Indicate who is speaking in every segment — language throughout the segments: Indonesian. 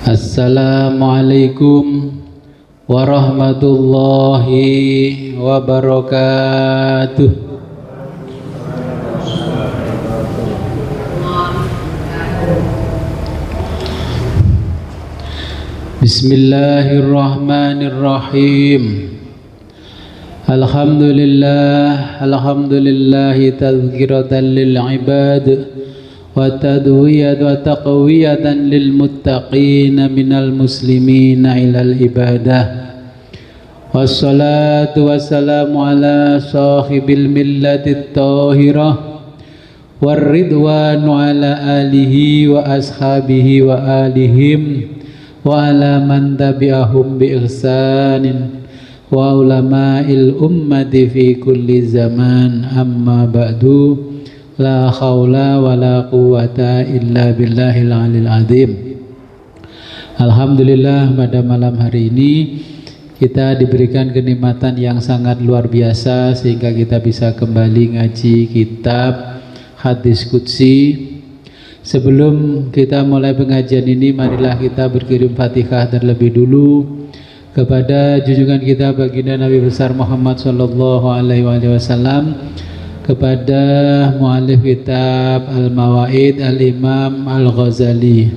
Speaker 1: Assalamualaikum warahmatullahi wabarakatuh. Bismillahirrahmanirrahim. Alhamdulillahi tazkiratan lil ibad wa taqwiyatan lil muttaqin minal muslimina ilal ibadah. Wassalatu wassalamu ala sahibil millatit tahirah warridwanu ala alihi wa ashabihi wa alihim wa ala man tabi'ahum bi ihsanin wa ulama'il ummati fi kulli zaman. Amma ba'du. La khawla wa la quwwata illa billahil alil azim. Alhamdulillah, pada malam hari ini kita diberikan kenikmatan yang sangat luar biasa sehingga kita bisa kembali ngaji kitab Hadis Qudsi. Sebelum kita mulai pengajian ini, marilah kita berkirim Fatihah terlebih dulu kepada junjungan kita baginda Nabi besar Muhammad sallallahu alaihi wasallam, kepada muallif kitab Al-Mawaid Al-Imam Al-Ghazali,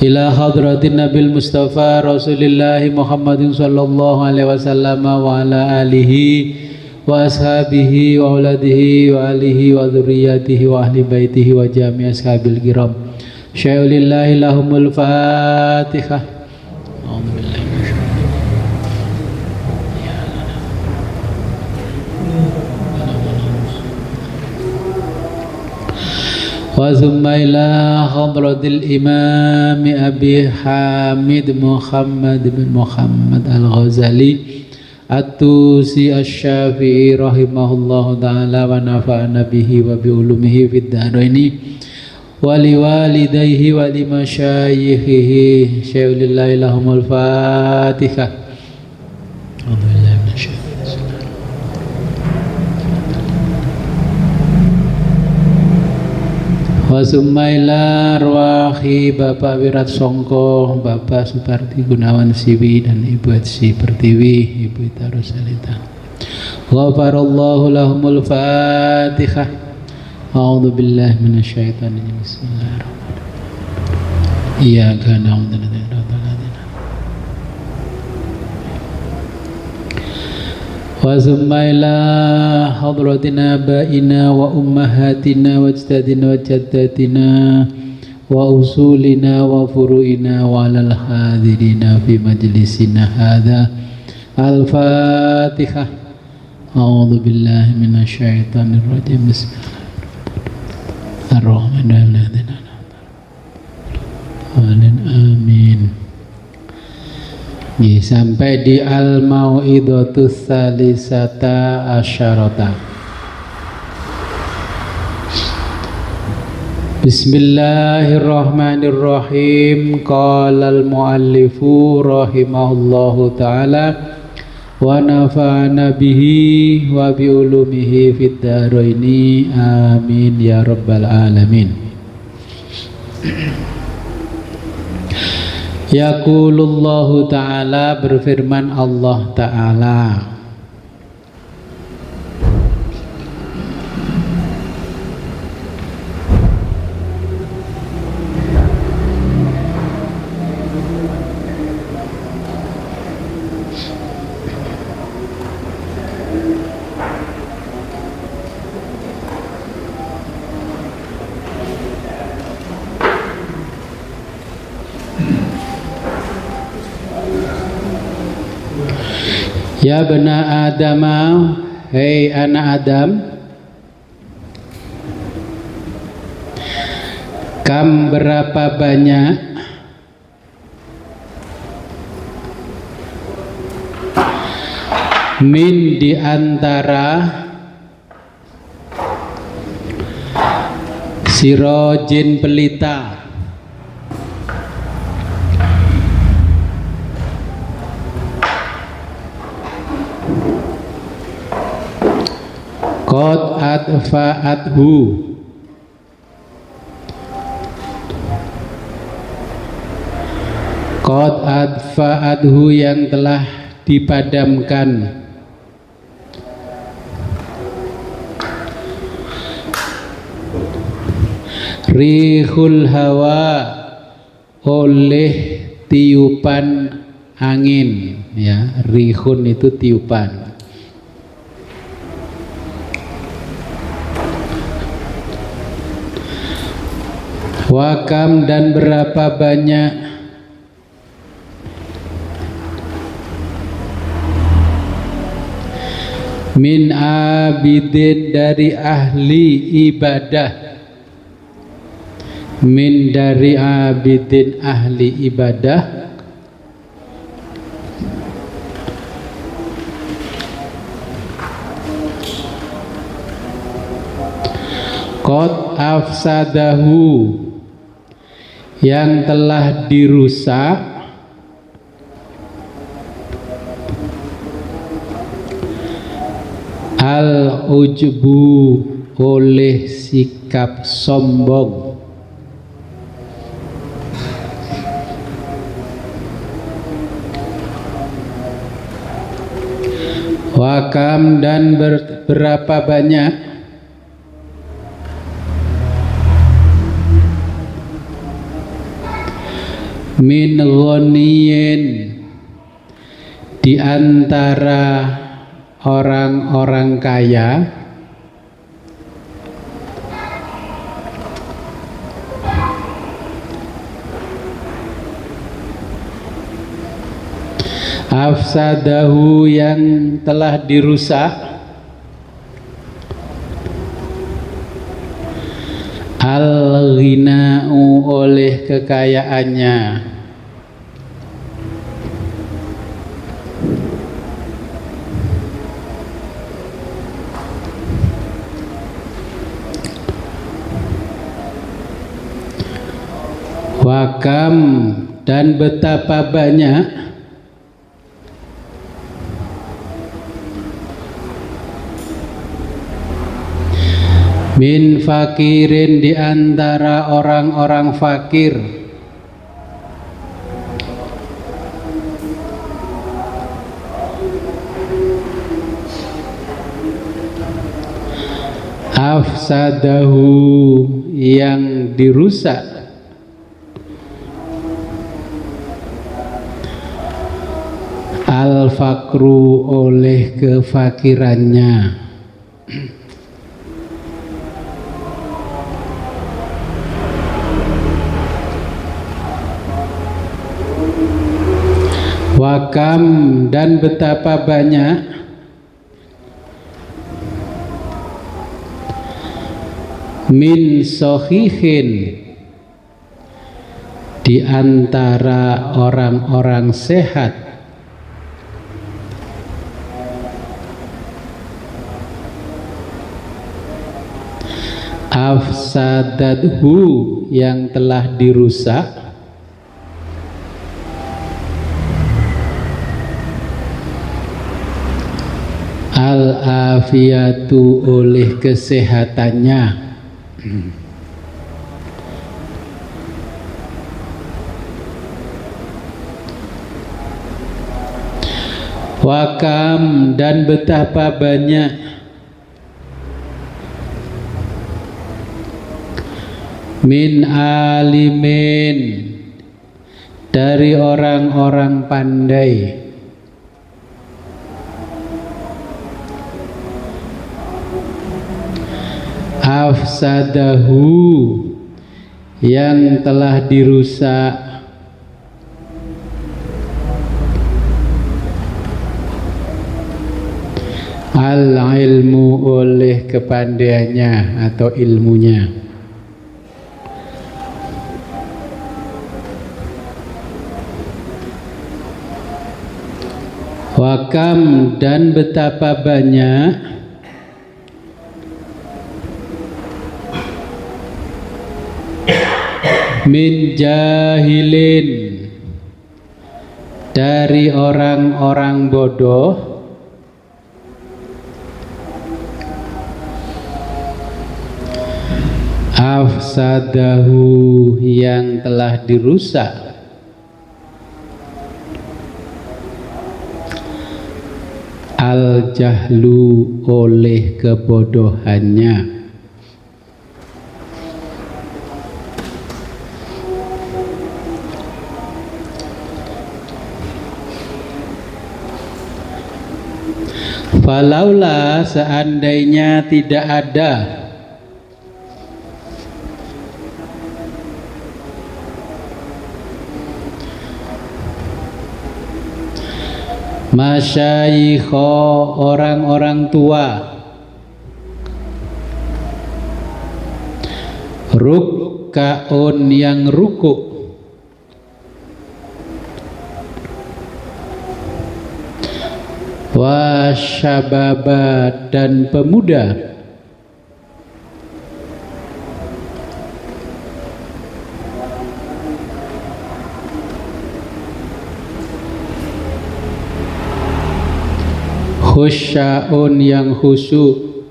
Speaker 1: ila hadratin Nabil Mustafa Rasulillahi Muhammadin sallallahu alaihi wasallam wa ala alihi wa ashabihi wa auladihi wa alihi wa dzurriyyatihi wa ahli baitihi wa jami' ashabil kiram. Syai'ulillahi lahumul Fatihah. Wa thumma ila hadratil imam Abi Hamid Muhammad bin Muhammad Al-Ghazali At-Tusi Asy-Syafi'i rahimahullahu ta'ala wa nafa'ana bihi wa bi ulumihi fid dharaini wa liwalidayhi wa limasyayikhihi. Syai'ulillahi lahumul Fatihah. Wa summa ila arwahi Bapak Wirat Songko, Bapak Suparti Gunawan Siwi, dan Ibu Etsi Pertiwi, Ibu Ita Rosalita. Ghafarallahu lahumul Fatihah. A'udzu billahi minasyaitonir rajim. Bismillahirrahmanirrahim. Iyyaka na'budu wa iyyaka nasta'in. Wa summa ila hadratina abaina wa ummahatina wa ajdadina wa jaddatina wa usulina wa furu'ina wa alal hadirina fi majlisina hadha. Al-Fatihah. A'udzu billahi minasyaitonir rajim. Bismillahirrahmanirrahim. Amin. Sampai di Al-Mau'idatus Salisata Asyarata. Bismillahirrahmanirrahim. Qala al-muallifu rahimahullahu ta'ala wa nafa'ana bihi wa bi ulumihi fid dharaini. Amin ya rabbal alamin. Yaqulullahu ta'ala, berfirman Allah ta'ala, ya bena Adama, hei anak Adam, kam berapa banyak min di antara sirojin pelita, qad adfa'athu, Qad adfa'adhu yang telah dipadamkan, rihul hawa oleh tiupan angin, ya, rihun itu tiupan. Wakam dan berapa banyak, min abidin dari ahli ibadah, min dari abidin ahli ibadah, qad afsadahu yang telah dirusak, al-ujbu oleh sikap sombong, wakam dan berapa banyak, min ghaniyin di antara orang-orang kaya, afsadahu yang telah dirusak, al-ghina'u oleh kekayaannya, wakam dan betapa banyak, min fakirin di antara orang-orang fakir, afsadahu yang dirusak, al-fakru oleh kefakirannya, wakam dan betapa banyak, min sohihin di antara orang-orang sehat, afsadadhu yang telah dirusak, al-afiyatu oleh kesehatannya, wakam dan betapa banyak, min alimin dari orang-orang pandai, afsadahu yang telah dirusak, al-ilmu oleh kepandaiannya atau ilmunya, wakam dan betapa banyak, min jahilin dari orang-orang bodoh, afsadahu yang telah dirusak, al-jahlu oleh kebodohannya. Falaula seandainya tidak ada masyayikho orang-orang tua, rukkaun yang ruku, wasyababa dan pemuda, khusyaun yang khusyuk,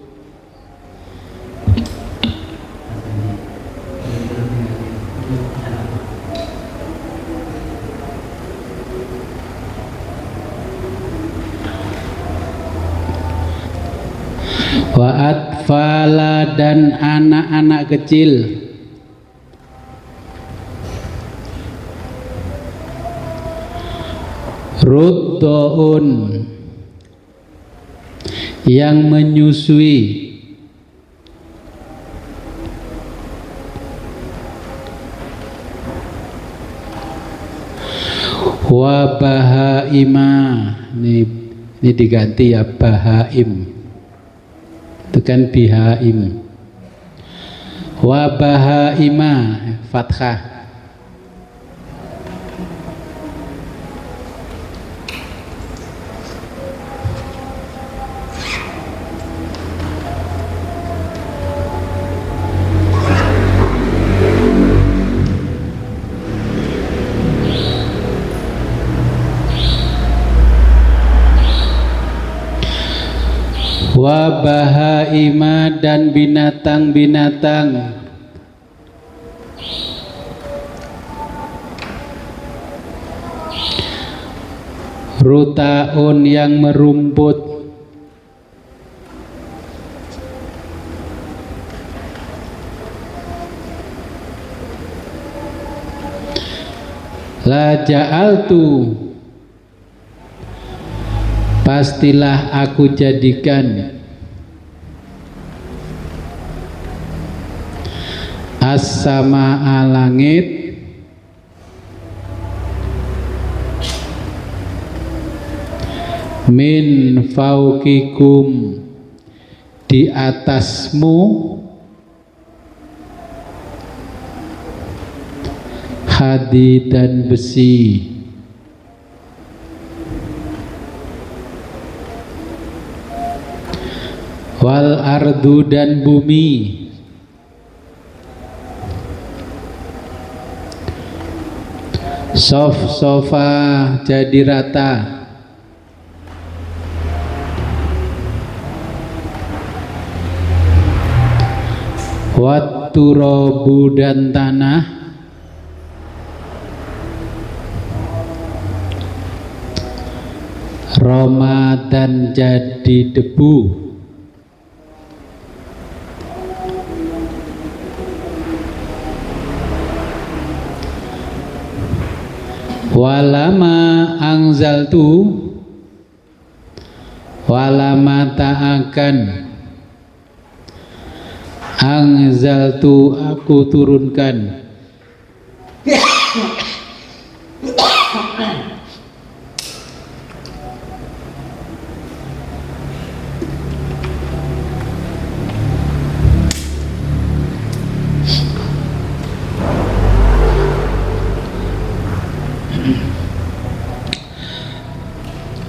Speaker 1: wa atfala dan anak-anak kecil, ruddoun yang menyusui, wa bahaima, ini diganti ya, bahaim, itu kan bihaim, wa bahaima fathah, wa bahaima dan binatang-binatang, rutaun yang merumput, la ja'altu pastilah aku jadikan as-samaa langit min fauqikum di atasmu hadid dan besi, wal ardu dan bumi, sof-sofa jadi rata, wat turabu dan tanah, roma dan jadi debu, walama angzaltu walama ta'akan angzaltu aku turunkan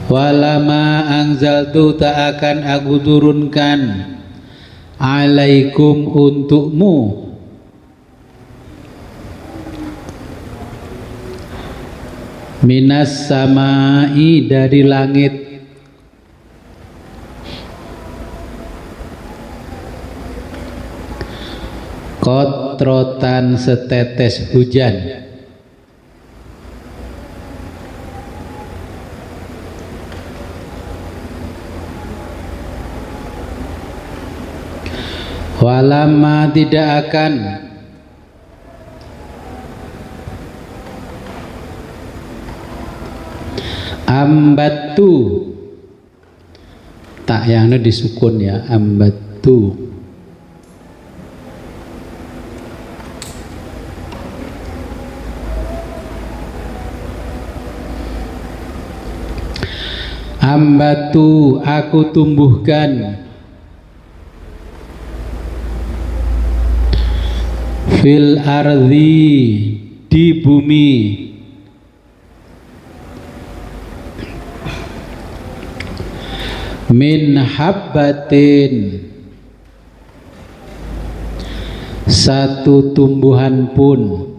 Speaker 1: walama anzaltu tak akan aku turunkan alaikum untukmu minas samai dari langit kotrotan setetes hujan Walamma tidak akan ambatu, tak yang disukun ya, ambatu. Ambatu, aku tumbuhkan fil ardi, di bumi, min habbatin, satu tumbuhan pun,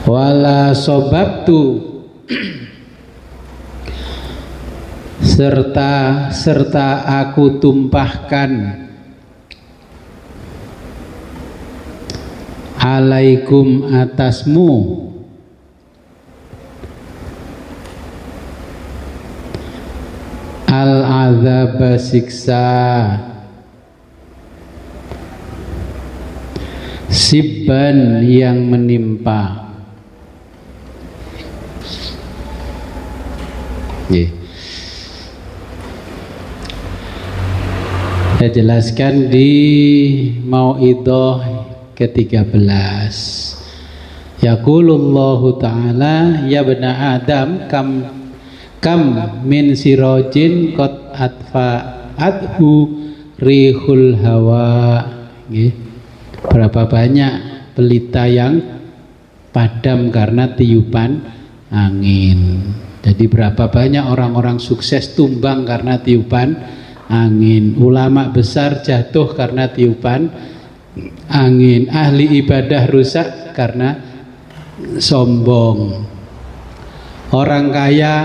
Speaker 1: wala sobabtu, serta aku tumpahkan alaikum atasmu al-azab, siksa, sibban yang menimpa. Saya jelaskan di Mau'idhah ke-13. Yaqulullahu ta'ala, ya bena Adam, kam min sirojin qad atfa'athu rihul hawa. Berapa banyak pelita yang padam karena tiupan angin. Jadi berapa banyak orang-orang sukses tumbang karena tiupan angin, ulama besar jatuh karena tiupan angin, ahli ibadah rusak karena sombong, orang kaya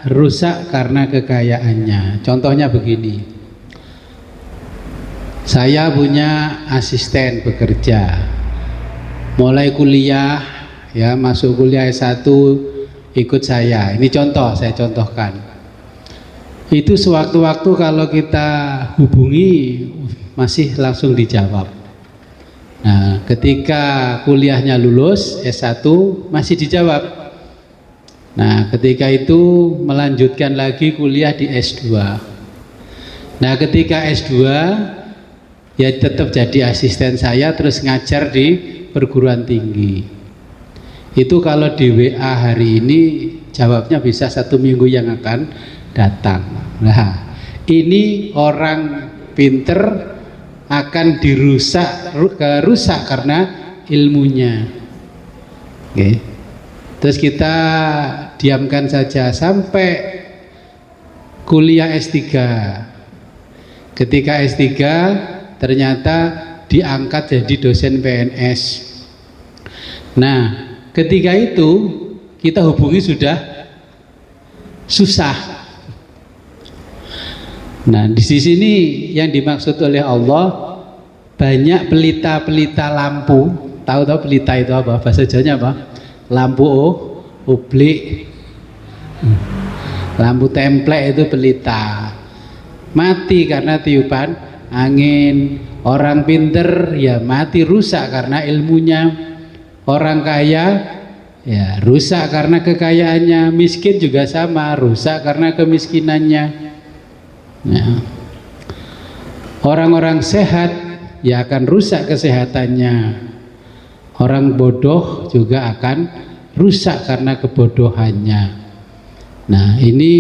Speaker 1: rusak karena kekayaannya. Contohnya begini, saya punya asisten bekerja, mulai kuliah ya, masuk kuliah S1 ikut saya. Ini contoh, saya contohkan. Itu sewaktu-waktu kalau kita hubungi masih langsung dijawab. Nah, ketika kuliahnya lulus S1 masih dijawab. Nah, ketika itu melanjutkan lagi kuliah di S2. Nah, ketika S2 ya tetap jadi asisten saya, terus ngajar di perguruan tinggi. Itu kalau di WA hari ini jawabnya bisa 1 minggu yang akan datang. Nah, ini orang pinter akan rusak karena ilmunya. Oke. Terus kita diamkan saja sampai kuliah S3. Ketika S3 ternyata diangkat jadi dosen PNS. Nah, ketika itu kita hubungi sudah susah. Nah, di sini yang dimaksud oleh Allah, banyak pelita-pelita lampu. Tahu-tahu pelita itu apa? Bahasa Jawanya apa? Lampu oblik. Lampu templek itu pelita. Mati karena tiupan angin. Orang pinter ya mati, rusak karena ilmunya. Orang kaya ya rusak karena kekayaannya. Miskin juga sama, rusak karena kemiskinannya. Ya. Orang-orang sehat ya akan rusak kesehatannya. Orang bodoh juga akan rusak karena kebodohannya. Nah, ini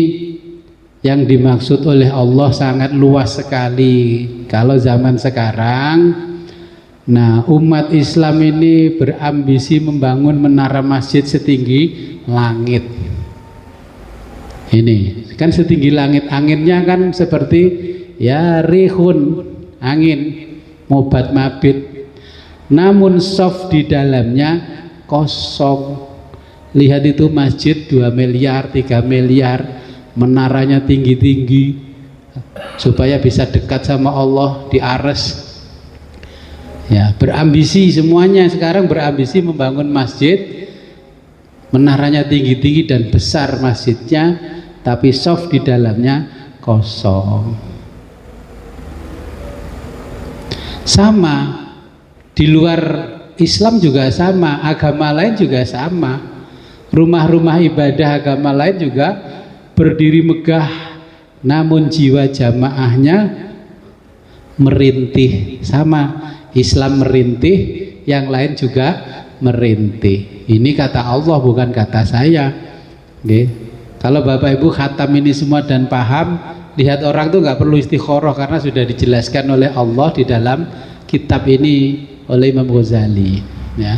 Speaker 1: yang dimaksud oleh Allah sangat luas sekali. Kalau zaman sekarang, nah umat Islam ini berambisi membangun menara masjid setinggi langit. Ini kan setinggi langit, anginnya kan seperti ya rihun, angin mobat mabit, namun soft di dalamnya kosong. Lihat itu masjid 2 miliar, 3 miliar, menaranya tinggi-tinggi supaya bisa dekat sama Allah, diares. Ya, berambisi semuanya sekarang, berambisi membangun masjid Menaranya tinggi-tinggi dan besar masjidnya, tapi soft di dalamnya kosong. Sama, di luar Islam juga sama, agama lain juga sama. Rumah-rumah ibadah agama lain juga berdiri megah, namun jiwa jamaahnya merintih. Sama, Islam merintih, yang lain juga merintih. Ini kata Allah, bukan kata saya. Oke. Kalau Bapak Ibu khatam ini semua dan paham, lihat orang tuh nggak perlu istikharah karena sudah dijelaskan oleh Allah di dalam kitab ini oleh Imam Ghazali. Ya.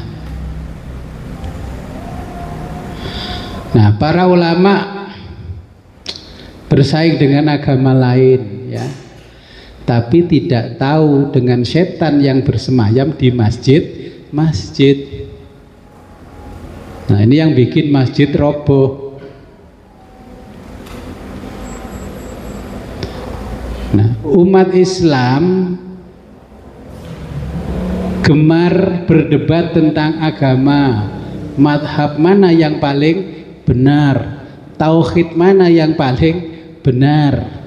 Speaker 1: Nah, para ulama bersaing dengan agama lain, ya, tapi tidak tahu dengan setan yang bersemayam di masjid. Nah, ini yang bikin masjid roboh. Nah, umat Islam gemar berdebat tentang agama, madhab mana yang paling benar, tauhid mana yang paling benar,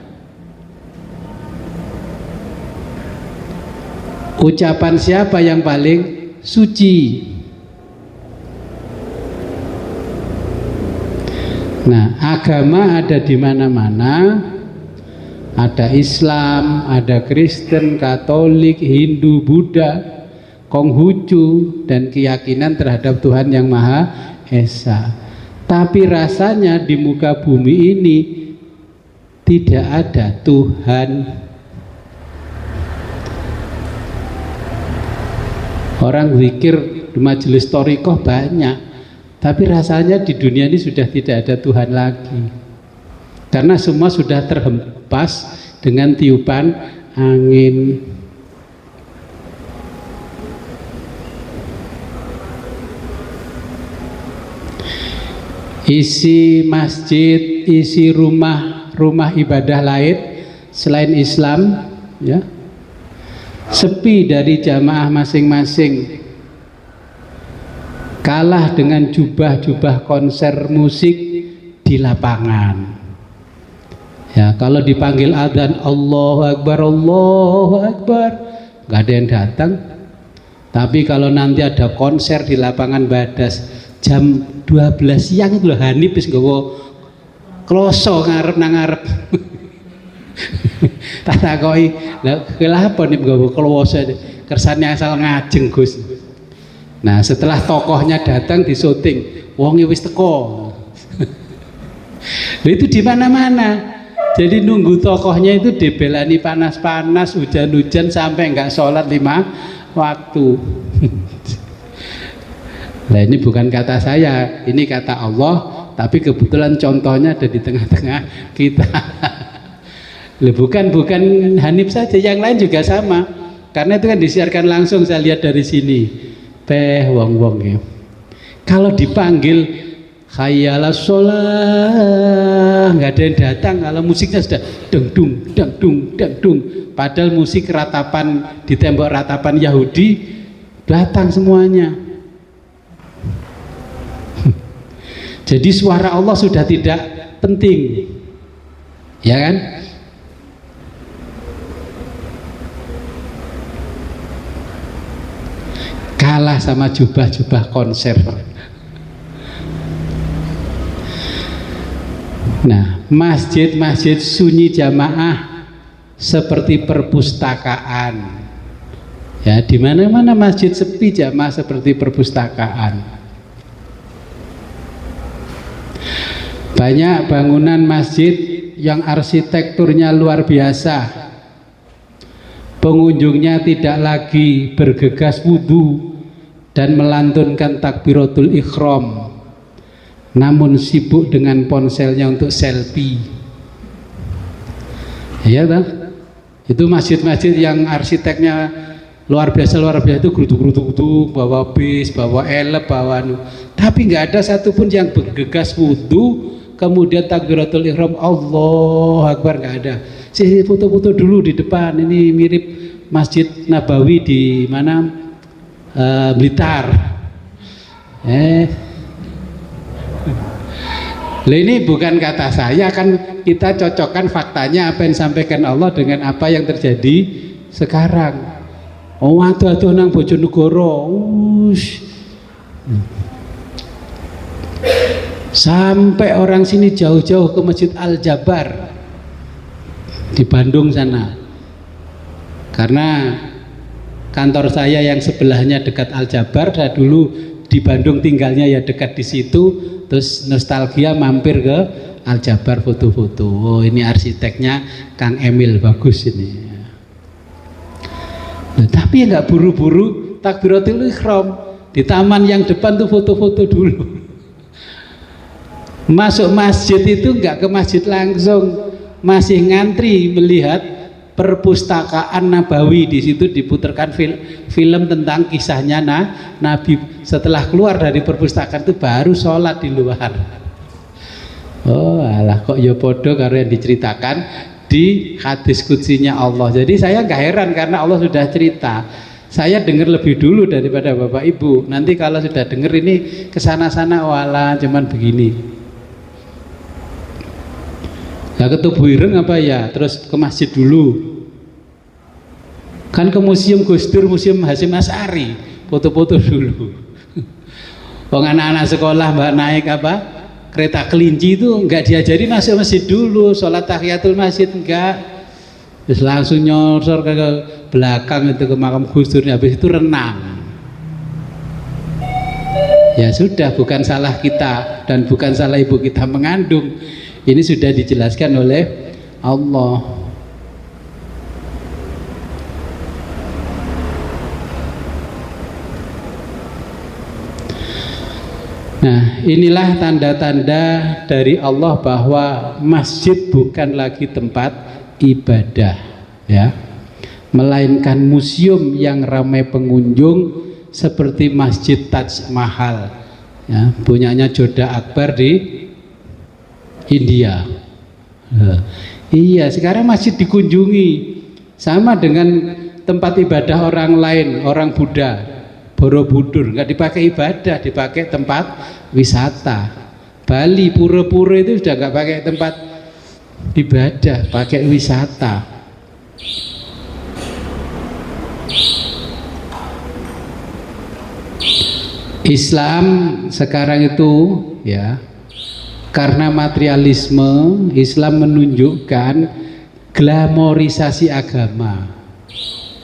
Speaker 1: ucapan siapa yang paling suci. Nah, agama ada di mana-mana. Ada Islam, ada Kristen, Katolik, Hindu, Buddha, Konghucu, dan keyakinan terhadap Tuhan yang Maha Esa. Tapi rasanya di muka bumi ini tidak ada Tuhan. Orang zikir di majelis thariqah banyak, tapi rasanya di dunia ini sudah tidak ada Tuhan lagi. Karena semua sudah terhempas dengan tiupan angin. Isi masjid, isi rumah ibadah lain selain Islam, ya, sepi dari jamaah masing-masing. Kalah dengan jubah-jubah konser musik di lapangan. Ya, kalau dipanggil adzan Allahu Akbar, nggak ada yang datang. Tapi kalau nanti ada konser di lapangan Badas jam 12 siang itu Hanif wis nggawa kloso ngarep nang ngarep. Tak takoki, lha kenapa nih nggawa kloso kersane asal ngajeng Gus. Nah, setelah tokohnya datang di syuting, wonge wis teko. Itu di mana-mana. Jadi nunggu tokohnya itu dibelani panas-panas, hujan-hujan sampai nggak sholat 5 waktu. Nah, ini bukan kata saya, ini kata Allah, tapi kebetulan contohnya ada di tengah-tengah kita. bukan Hanif saja, yang lain juga sama. Karena itu kan disiarkan langsung, saya lihat dari sini. Wong-wong ya. Kalau dipanggil Khayyalas sholah, nggak ada yang datang. Kalau musiknya sudah dangdung. Padahal musik ratapan di tembok ratapan Yahudi datang semuanya. Jadi suara Allah sudah tidak penting, ya kan? Kalah sama jubah-jubah konser. Nah, masjid-masjid sunyi jamaah seperti perpustakaan. Ya, di mana-mana masjid sepi jamaah seperti perpustakaan. Banyak bangunan masjid yang arsitekturnya luar biasa. Pengunjungnya tidak lagi bergegas wudhu dan melantunkan takbiratul ihram, namun sibuk dengan ponselnya untuk selfie. Ya kan? Itu masjid-masjid yang arsiteknya luar biasa itu geruduk-geruduk, bawa bis, bawa elep, bawa tapi nggak ada satupun yang bergegas wudhu kemudian takbiratul ihram Allahu Akbar, nggak ada. Sisi foto-foto dulu di depan, ini mirip Masjid Nabawi di mana, Blitar. Loh, ini bukan kata saya, kan kita cocokkan faktanya apa yang disampaikan Allah dengan apa yang terjadi sekarang. Oh, aduh nang Bojonegoro, sampai orang sini jauh-jauh ke Masjid Al-Jabar di Bandung sana, karena kantor saya yang sebelahnya dekat Al-Jabar. Saya dulu di Bandung tinggalnya ya dekat di situ, terus nostalgia mampir ke Al-Jabar foto-foto. Oh, ini arsiteknya Kang Emil, bagus ini. Nah, tapi ya nggak buru-buru takbiratul ihram, di taman yang depan tuh foto-foto dulu. Masuk masjid itu nggak ke masjid langsung, masih ngantri melihat perpustakaan Nabawi. Di situ diputarkan film tentang kisahnya Nabi. Setelah keluar dari perpustakaan itu baru sholat di luar. Oh alah, kok ya podo karo yang diceritakan di hadis kutsinya Allah. Jadi saya nggak heran karena Allah sudah cerita. Saya dengar lebih dulu daripada Bapak Ibu. Nanti kalau sudah dengar ini kesana-sana, walah cuman begini. Nah, ke Tubuh Ireng apa ya? Terus ke masjid dulu. Kan ke museum Gus Dur, museum Hasyim Asy'ari, foto-foto dulu. Wong anak-anak sekolah mbak naik apa? Kereta kelinci itu enggak diajari masuk masjid dulu, sholat tahiyatul masjid enggak. Terus langsung nyosor ke belakang itu ke makam Gus Dur, habis itu renang. Ya sudah, bukan salah kita dan bukan salah ibu kita mengandung. Ini sudah dijelaskan oleh Allah. Nah, inilah tanda-tanda dari Allah bahwa masjid bukan lagi tempat ibadah, ya, melainkan museum yang ramai pengunjung seperti Masjid Taj Mahal, ya, punyanya Joda Akbar di India. Iya, sekarang masjid dikunjungi sama dengan tempat ibadah orang lain, orang Buddha. Borobudur nggak dipakai ibadah, dipakai tempat wisata. Bali, pura-pura itu sudah nggak pakai tempat ibadah, pakai wisata. Islam sekarang itu, ya, karena materialisme, Islam menunjukkan glamorisasi agama.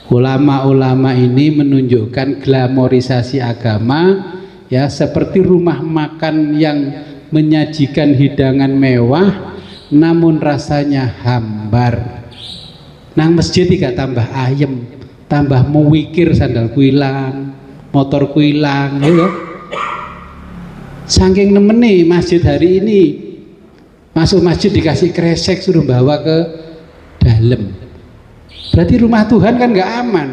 Speaker 1: Ulama-ulama ini menunjukkan glamorisasi agama, ya, seperti rumah makan yang menyajikan hidangan mewah namun rasanya hambar. Nang masjid tidak tambah ayem, tambah mewikir, sandal kuilang, motor kuilang, ya. Saking nemeni masjid hari ini, masuk masjid dikasih kresek suruh bawa ke dalam. Berarti rumah Tuhan kan nggak aman.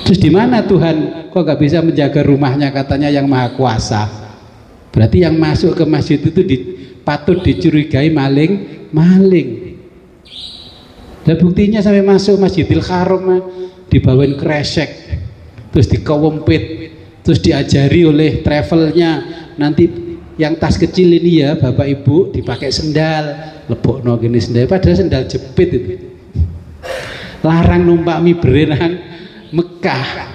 Speaker 1: Terus di mana Tuhan kok nggak bisa menjaga rumahnya, katanya yang maha kuasa? Berarti yang masuk ke masjid itu patut dicurigai maling. Dan buktinya sampai masuk Masjidil Haram dibawain kresek, terus dikewempit, terus diajari oleh travelnya, nanti yang tas kecil ini ya Bapak Ibu dipakai sendal, lebokno gini sendal, padahal sendal jepit itu. Larang numpak mie berenang Mekah.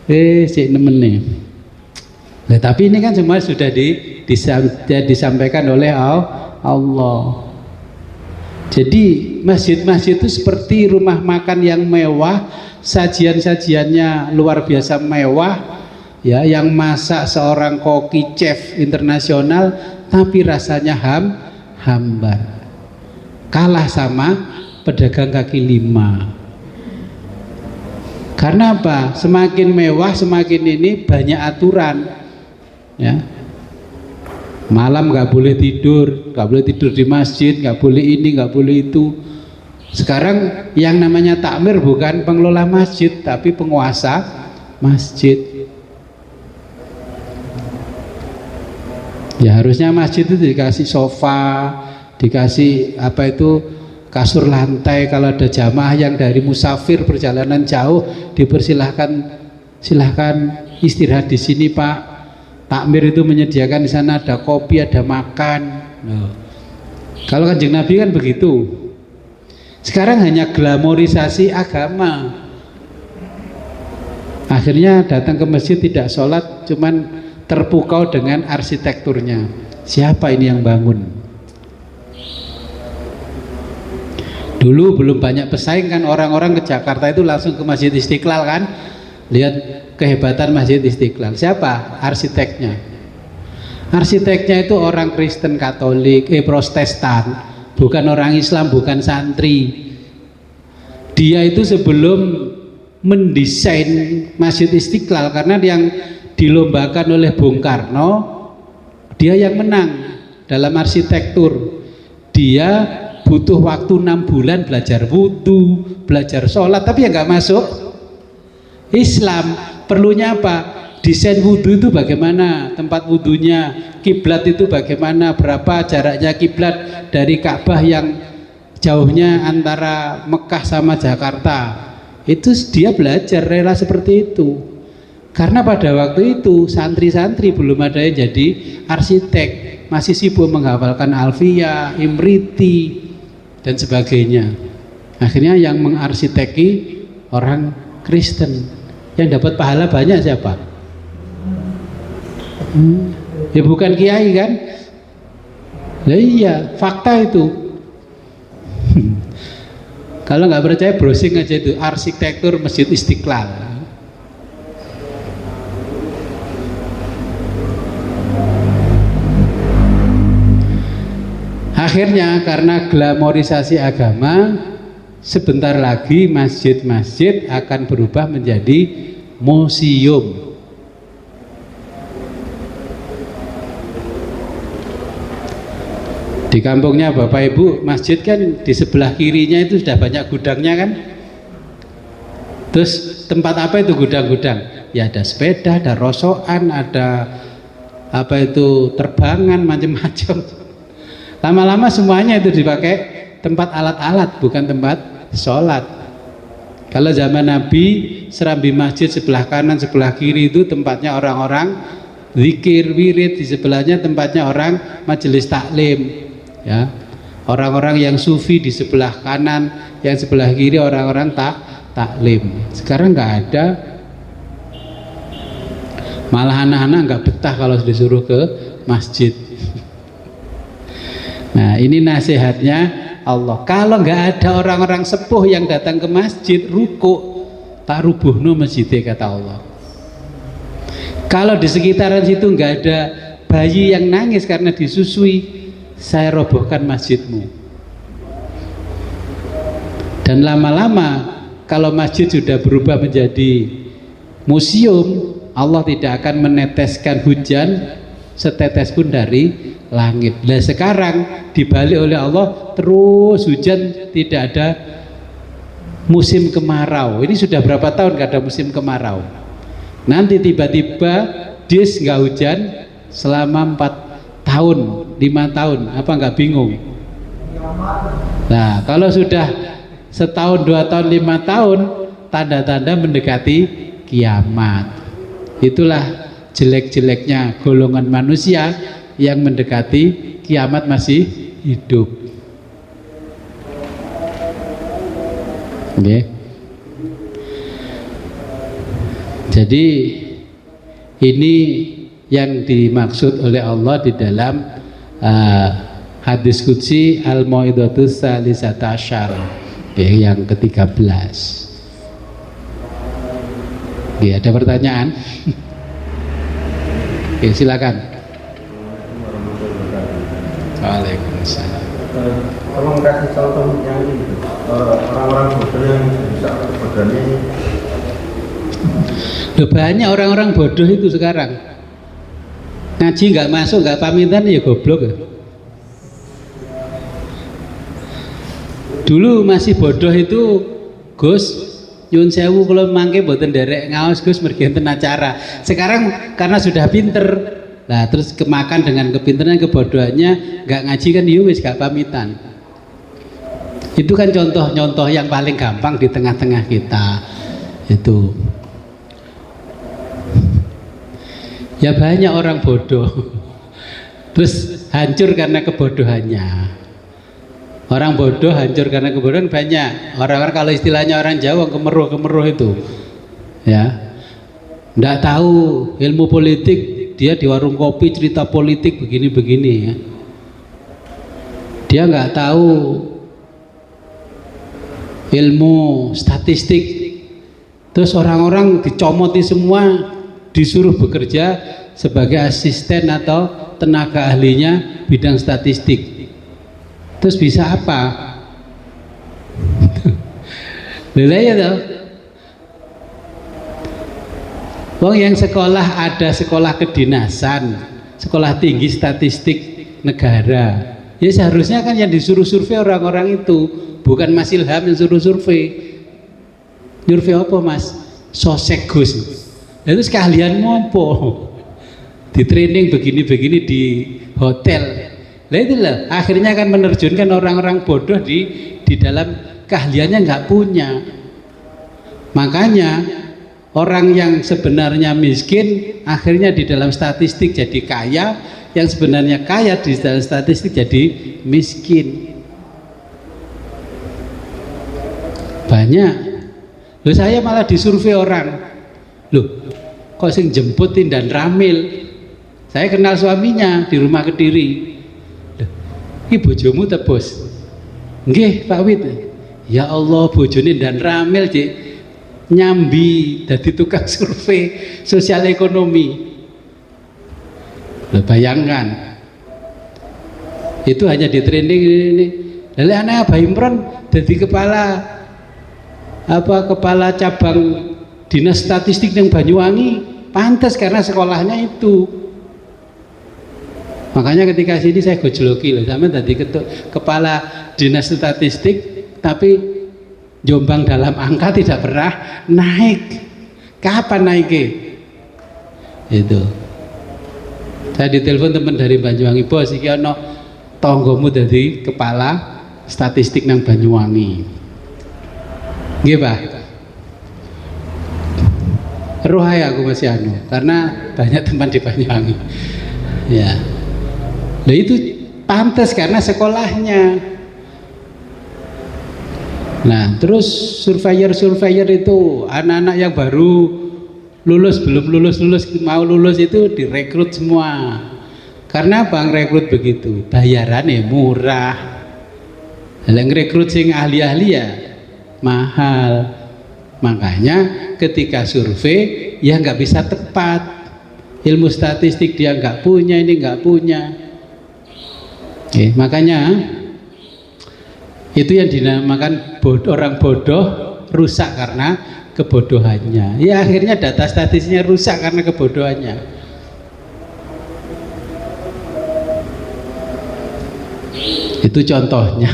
Speaker 1: Cik nemene. Nah, tapi ini kan semua sudah disampaikan oleh Allah. Jadi masjid-masjid itu seperti rumah makan yang mewah, sajian-sajiannya luar biasa mewah, ya, yang masak seorang koki chef internasional, tapi rasanya hambar. Kalah sama pedagang kaki lima. Karena apa? Semakin mewah, semakin ini banyak aturan, ya. Malam nggak boleh tidur, nggak boleh tidur di masjid, nggak boleh ini, nggak boleh itu. Sekarang yang namanya takmir bukan pengelola masjid, tapi penguasa masjid. Ya harusnya masjid itu dikasih sofa, dikasih apa itu, kasur lantai. Kalau ada jamaah yang dari musafir perjalanan jauh, dipersilahkan, silahkan istirahat di sini Pak. takmir itu menyediakan di sana ada kopi, ada makan. Nah, kalau Kanjeng Nabi kan begitu. Sekarang hanya glamorisasi agama. Akhirnya datang ke masjid tidak sholat, cuman terpukau dengan arsitekturnya. Siapa ini yang bangun? Dulu belum banyak pesaing kan, orang-orang ke Jakarta itu langsung ke Masjid Istiqlal kan, lihat kehebatan Masjid Istiqlal. Siapa arsiteknya? Arsiteknya itu orang Kristen Katolik, Protestan, bukan orang Islam, bukan santri. Dia itu sebelum mendesain Masjid Istiqlal, karena yang dilombakan oleh Bung Karno, dia yang menang dalam arsitektur. Dia butuh waktu 6 bulan belajar wudhu, belajar sholat, tapi ya nggak masuk Islam. Perlunya apa? Desain wudhu itu bagaimana, tempat wudhunya, kiblat itu bagaimana, berapa jaraknya kiblat dari Ka'bah yang jauhnya antara Mekah sama Jakarta. Itu dia belajar rela seperti itu, karena pada waktu itu santri-santri belum ada yang jadi arsitek, masih sibuk menghafalkan Alfiyah, Imriti dan sebagainya. Akhirnya yang mengarsiteki orang Kristen, yang dapat pahala banyak siapa? Ya bukan kiai kan? Nah, iya, fakta itu. Kalau nggak percaya browsing aja itu arsitektur Masjid Istiqlal. Akhirnya karena glamorisasi agama, sebentar lagi masjid-masjid akan berubah menjadi museum. Di kampungnya Bapak Ibu, masjid kan di sebelah kirinya itu sudah banyak gudangnya kan. Terus tempat apa itu gudang-gudang? Ya ada sepeda, ada rosokan, ada apa itu terbangan, macam-macam. Lama-lama semuanya itu dipakai tempat alat-alat, bukan tempat sholat. Kalau zaman Nabi, serambi masjid sebelah kanan, sebelah kiri itu tempatnya orang-orang zikir, wirid, di sebelahnya tempatnya orang majelis taklim. Ya, orang-orang yang sufi di sebelah kanan, yang sebelah kiri orang-orang taklim. Sekarang nggak ada, malah anak-anak nggak betah kalau disuruh ke masjid. Nah, ini nasihatnya Allah. Kalau nggak ada orang-orang sepuh yang datang ke masjid, ruku, tak rubuhno masjidnya, kata Allah. Kalau di sekitaran situ nggak ada bayi yang nangis karena disusui, saya robohkan masjidmu. Dan lama-lama kalau masjid sudah berubah menjadi museum, Allah tidak akan meneteskan hujan setetes pun dari langit. Nah sekarang dibalik oleh Allah, terus hujan, tidak ada musim kemarau. Ini sudah berapa tahun gak ada musim kemarau. Nanti tiba-tiba dis nggak hujan selama 4 tahun, 5 tahun, apa nggak bingung? Nah kalau sudah setahun, 2 tahun, 5 tahun, tanda-tanda mendekati kiamat. Itulah jelek-jeleknya golongan manusia yang mendekati kiamat masih hidup. Okay. Jadi ini yang dimaksud oleh Allah di dalam hadis qudsi al-mau'idatus tsalisata asyar, yang ke-13. Ya, ada pertanyaan? Oke, silakan. Waalaikumsalam.
Speaker 2: Tolong kasih contoh yang ini, orang-orang bodoh yang bisa berani.
Speaker 1: Banyak orang-orang bodoh itu sekarang. Ngaji nggak masuk, nggak pamitan, ya goblok. Dulu masih bodoh itu, Gus, nyun sewu kalau mangke boten derek ngaos Gus mergi enten acara. Sekarang karena sudah pinter, nah terus kemakan dengan kepinteran, kebodohannya, nggak ngaji kan ya wis gak pamitan. Itu kan contoh-contoh yang paling gampang di tengah-tengah kita itu. Ya banyak orang bodoh. Terus hancur karena kebodohannya. Orang bodoh hancur karena kebodohan banyak. Orang-orang kalau istilahnya orang Jawa kemeruh itu. Ya. Nggak tahu ilmu politik, dia di warung kopi cerita politik begini-begini ya. Dia nggak tahu ilmu statistik. Terus orang-orang dicomoti semua, disuruh bekerja sebagai asisten atau tenaga ahlinya bidang statistik. Terus bisa apa? Lha ya toh. Wong yang sekolah ada sekolah kedinasan, sekolah tinggi statistik negara. Ya seharusnya kan yang disuruh survei orang-orang itu, bukan Mas Ilham yang suruh survei. Survei apa Mas? Sosek Gus. Lalu sekalian ngopo? Di training begini-begini di hotel. Lah itulah akhirnya akan menerjunkan orang-orang bodoh di dalam keahliannya nggak punya. Makanya orang yang sebenarnya miskin akhirnya di dalam statistik jadi kaya, yang sebenarnya kaya di dalam statistik jadi miskin. Banyak. Loh saya malah disurvei orang. Loh kok sing jemputin dan ramil. Saya kenal suaminya di rumah Kediri. Ini bojomu ta bos? Nggih Pak Wid. Ya Allah bojone dan ramil Cik, nyambi dadi tukang survei sosial ekonomi. Loh, bayangkan itu hanya di training ini. Lalu anak Abah Imron jadi kepala cabang dinas statistik yang Banyuwangi, pantas karena sekolahnya itu. Makanya ketika sini saya gojloki loh, sama tadi kepala dinas statistik, tapi Jombang dalam angka tidak pernah naik. Kapan naiknya? Itu. Saya ditelepon teman dari Banyuwangi, bos, iki ono tonggomu jadi kepala statistik nang Banyuwangi. Nggih, Pak. Roh aku masih anu, karena banyak teman di Banyuwangi. Ya. Nah itu pantas karena sekolahnya. Nah terus surveyor itu anak-anak yang baru lulus, belum lulus, mau lulus itu direkrut semua. Karena bang rekrut begitu, bayarannya murah. Yang rekrut sing ahli-ahli ya mahal. Makanya ketika survei ya nggak bisa tepat. Ilmu statistik dia nggak punya, ini nggak punya. Oke, makanya itu yang dinamakan orang bodoh rusak karena kebodohannya. Ya akhirnya data statistiknya rusak karena kebodohannya. Itu contohnya.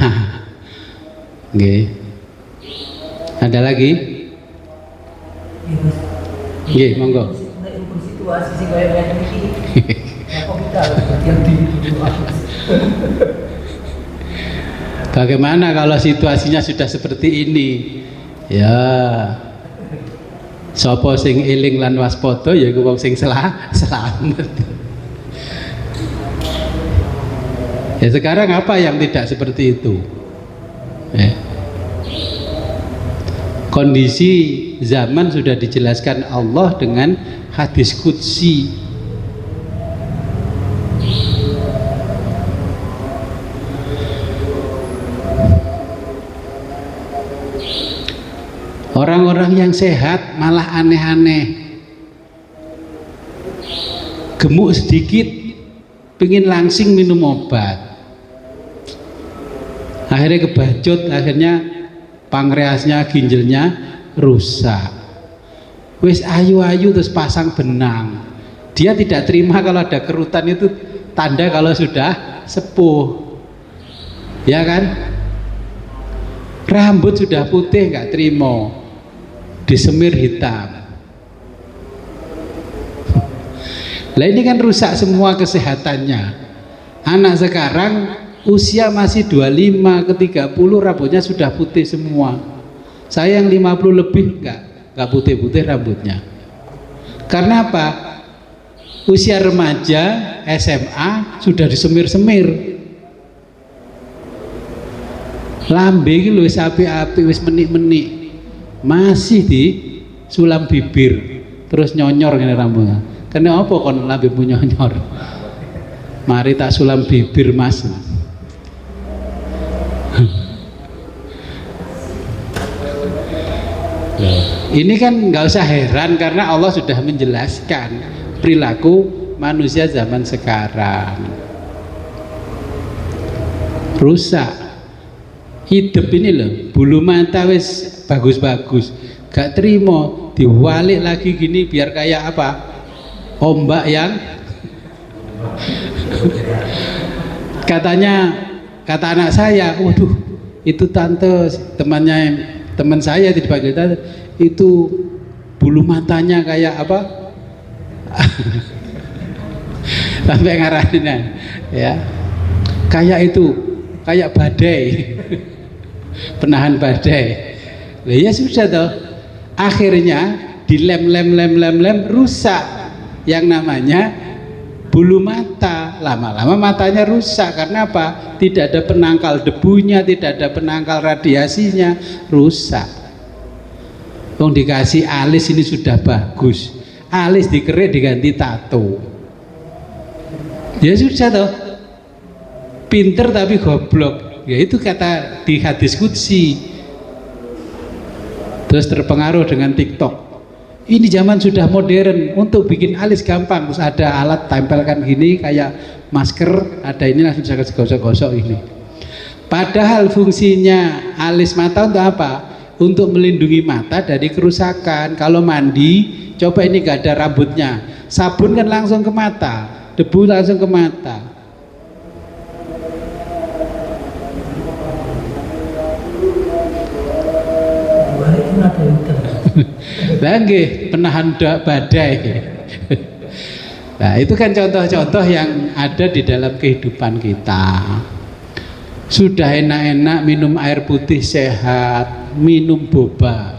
Speaker 1: Oke. Ada lagi? Oke, monggo. Bagaimana kalau situasinya sudah seperti ini? Ya, sapa sing eling lan waspada ya iku wong sing selamat. Ya sekarang apa yang tidak seperti itu? Kondisi zaman sudah dijelaskan Allah dengan hadis qudsi. Orang-orang yang sehat malah aneh-aneh, gemuk sedikit pengen langsing minum obat, akhirnya kebajut, akhirnya pankreasnya, ginjalnya rusak. Wis ayu-ayu terus pasang benang, dia tidak terima kalau ada kerutan, itu tanda kalau sudah sepuh, ya kan? Rambut sudah putih nggak terima, disemir hitam. Lah ini kan rusak semua kesehatannya. Anak sekarang usia masih 25 ke 30 rambutnya sudah putih semua. Saya yang 50 lebih nggak putih-putih rambutnya. Karena apa? Usia remaja, SMA sudah disemir-semir. Lambe iki lho wis apik-apik, wis menik-menik. Masih di sulam bibir. Terus nyonyor ngene rambutnya. Kene apa kon lambemu nyonyor? Mari tak sulam bibir, Mas. Ini kan nggak usah heran karena Allah sudah menjelaskan perilaku manusia zaman sekarang. Rusak. Hidup ini loh, bulu mata wis bagus-bagus, gak terima diwalik lagi gini biar kayak apa? Ombak yang kata anak saya, waduh itu tante teman saya dipanggil tante, itu bulu matanya kayak apa? Sampai ngarahinnya ya, kayak itu, kayak badai. Penahan badai. Lah ya sudah toh. Akhirnya dilem rusak yang namanya bulu mata. Lama-lama matanya rusak karena apa? Tidak ada penangkal debunya, tidak ada penangkal radiasinya, rusak. Wong dikasih alis ini sudah bagus. Alis dikerik diganti tato. Ya sudah toh. Pinter tapi goblok. Ya itu kata di hadis qudsi. Terus terpengaruh dengan TikTok. Ini zaman sudah modern, untuk bikin alis gampang, terus ada alat tempelkan gini kayak masker, ada ini langsung bisa gosok-gosok ini. Padahal fungsinya alis mata untuk apa? Untuk melindungi mata dari kerusakan. Kalau mandi, coba ini gak ada rambutnya, sabun kan langsung ke mata, debu langsung ke mata. Lagi penahan badai. Nah itu kan contoh-contoh yang ada di dalam kehidupan kita. Sudah enak-enak minum air putih sehat, minum boba.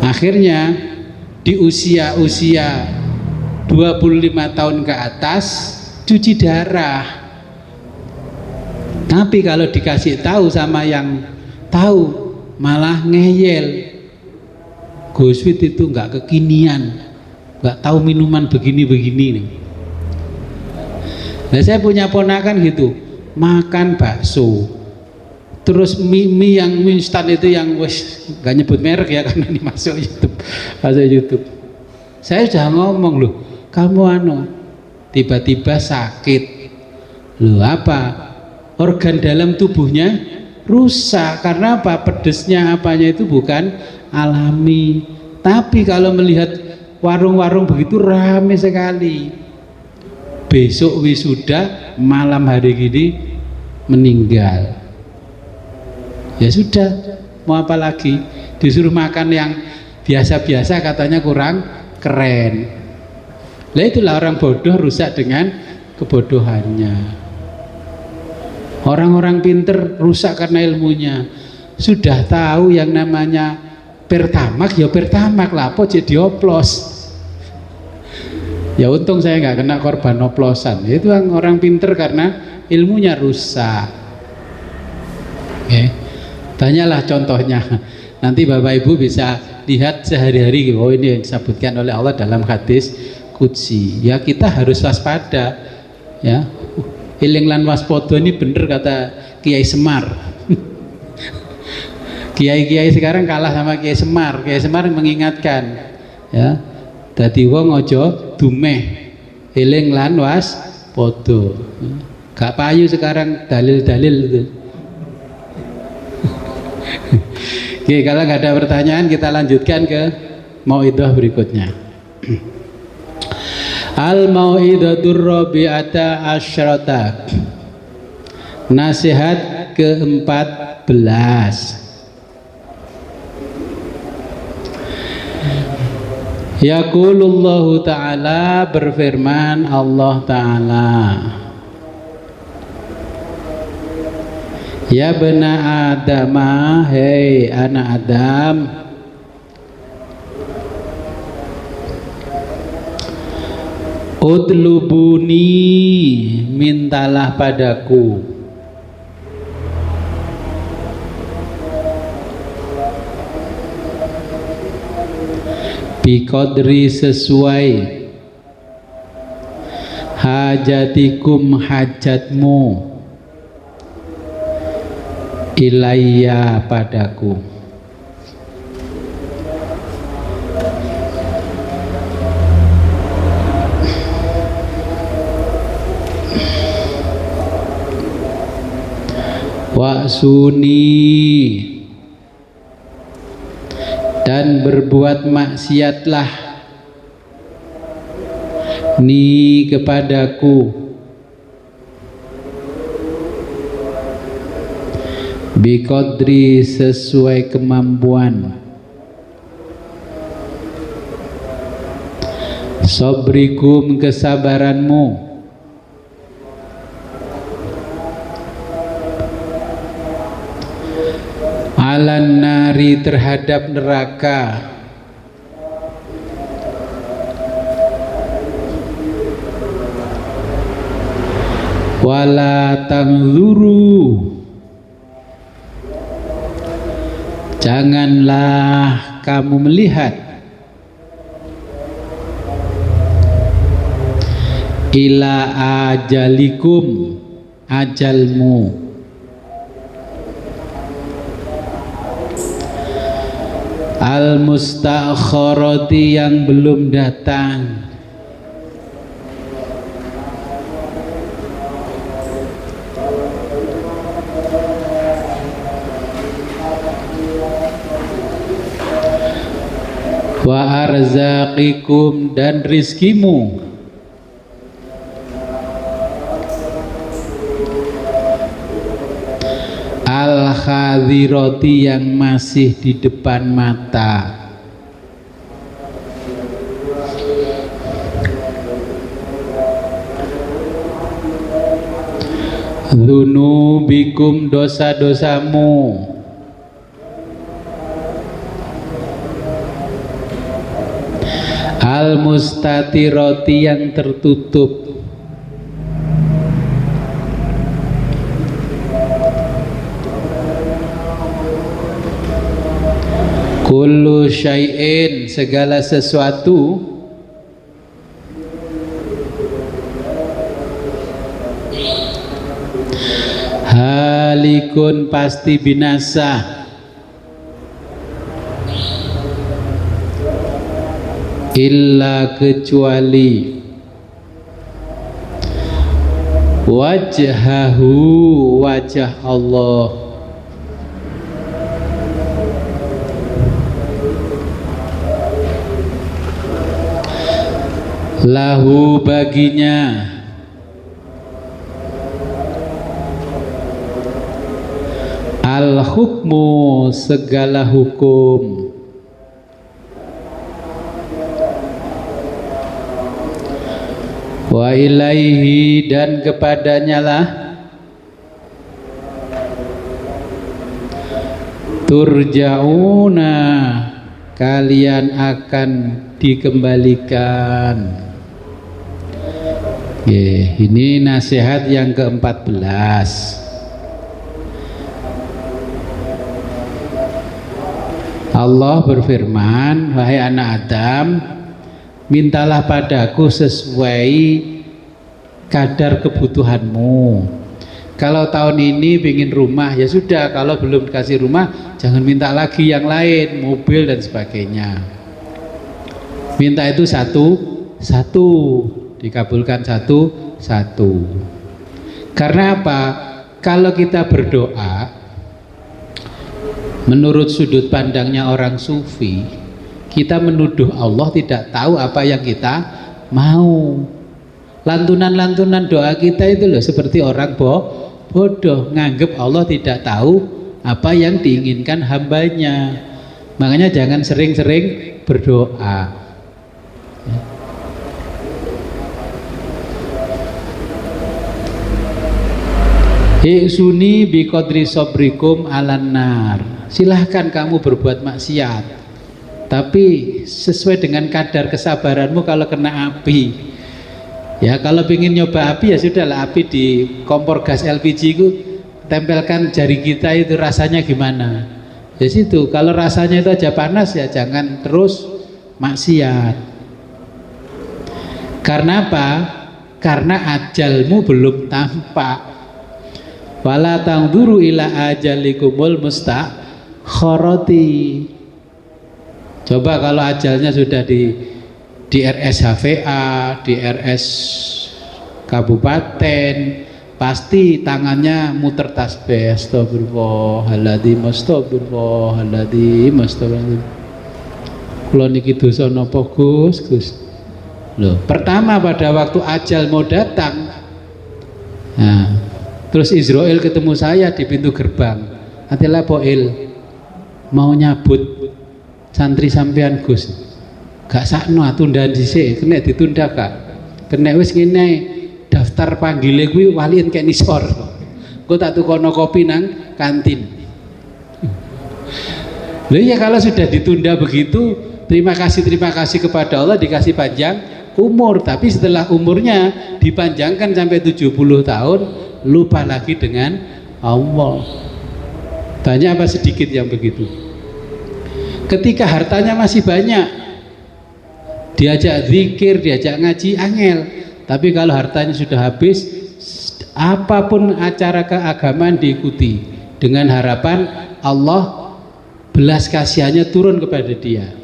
Speaker 1: Akhirnya di usia 25 tahun ke atas cuci darah. Tapi kalau dikasih tahu sama yang tahu malah ngeyel. Goswit itu nggak kekinian, nggak tahu minuman begini-begini nih. Nah saya punya ponakan gitu, makan bakso, terus mie yang mie instan itu yang wes nggak nyebut merek ya karena ini masuk YouTube. Saya sudah ngomong loh, kamu tiba-tiba sakit, loh apa? Organ dalam tubuhnya rusak karena apa? Pedesnya apanya itu bukan alami. Tapi kalau melihat warung-warung begitu ramai sekali, besok wisuda, malam hari gini meninggal, ya sudah, mau apa lagi? Disuruh makan yang biasa-biasa katanya kurang keren. Lah itulah orang bodoh rusak dengan kebodohannya. Orang-orang pinter rusak karena ilmunya. Sudah tahu yang namanya pertamak, ya pertamak lah, apa jadi oplos. Ya untung saya nggak kena korban oplosan. Itu orang pinter karena ilmunya rusak. Oke. Tanyalah contohnya. Nanti Bapak Ibu bisa lihat sehari-hari. Oh ini yang disebutkan oleh Allah dalam hadis qudsi. Ya kita harus waspada. Ya. Iling lan waspodo ini bener kata Kiai Semar. Kiai-kiai sekarang kalah sama Kiai Semar. Kiai Semar mengingatkan, ya, dadi wong ojo dumeh, iling lan waspodo. Gak payu sekarang dalil-dalil itu. Oke, kalau nggak ada pertanyaan kita lanjutkan ke mauidhah berikutnya. Al-mau'idatur rabi'ata asyrata. Nasihat ke-14. Yaqulullahu ta'ala, berfirman Allah ta'ala, ya bena Adamah, hei anak Adam, Utlubuni, mintalah padaku. Biqadri, sesuai. Hajatikum, hajatmu. Ilayya, padaku. Wa'suni, dan berbuat maksiatlah ni kepadaku, biqadri, sesuai kemampuan, sabrikum, kesabaranmu, alan nari, terhadap neraka, wala tanzuru, janganlah kamu melihat, ila ajalikum, ajalmu, al-mustakhirati, yang belum datang. Wa arzaqikum, dan rizkimu, al-khadirati, yang masih di depan mata. Dzunubikum, dosa-dosamu, al-mustatirati, yang tertutup. Kullu syai'in, segala sesuatu, halikun, pasti binasa, illa, kecuali, wajhahu, wajah Allah, lahu, baginya, al-hukmu, segala hukum, wa ilaihi, dan kepadanya lah, turja'una, kalian akan dikembalikan. Ini nasihat yang ke-14. Allah berfirman, wahai anak Adam, mintalah padaku sesuai kadar kebutuhanmu. Kalau tahun ini ingin rumah, ya sudah. Kalau belum dikasih rumah, jangan minta lagi yang lain, mobil dan sebagainya. Minta itu satu, dikabulkan satu. Karena apa? Kalau kita berdoa, menurut sudut pandangnya orang sufi, kita menuduh Allah tidak tahu apa yang kita mau. Lantunan-lantunan doa kita itu loh seperti orang bodoh, nganggep Allah tidak tahu apa yang diinginkan hambanya. Makanya jangan sering-sering berdoa. Ihsuni biqadri sabrikum alan nar. Silahkan kamu berbuat maksiat, tapi sesuai dengan kadar kesabaranmu. Kalau kena api, Ya kalau ingin nyoba api ya sudahlah, api di kompor gas LPG itu tempelkan jari kita, itu rasanya gimana. Ya situ, kalau rasanya itu aja panas ya jangan terus maksiat. Karena apa? Karena ajalmu belum tampak. Wala tangduru ila ajalikumul mustakhoroti. Coba kalau ajalnya sudah di RS HVA, di RS kabupaten, pasti tangannya muter tasbih, astagfirullahaladzim, astagfirullahaladzim, astagfirullahaladzim. Kula niki dosa napa Gus? Loh, pertama pada waktu ajal mau datang, nah, terus Israel ketemu saya di pintu gerbang. Atilah poil mau nyabut santri sampean Gus. Gak sakno tundaan dhisik, kena ditunda Kak. Kena wis ngene daftar panggile kuwi walian kek nisor. Engko tak tukono kopi nang kantin. Loh ya kalau sudah ditunda begitu, terima kasih kepada Allah dikasih panjang umur, tapi setelah umurnya dipanjangkan sampai 70 tahun, lupa lagi dengan Allah. Banyak apa sedikit yang begitu? Ketika hartanya masih banyak, diajak zikir, diajak ngaji, angel. Tapi kalau hartanya sudah habis, apapun acara keagamaan diikuti dengan harapan Allah belas kasihannya turun kepada dia.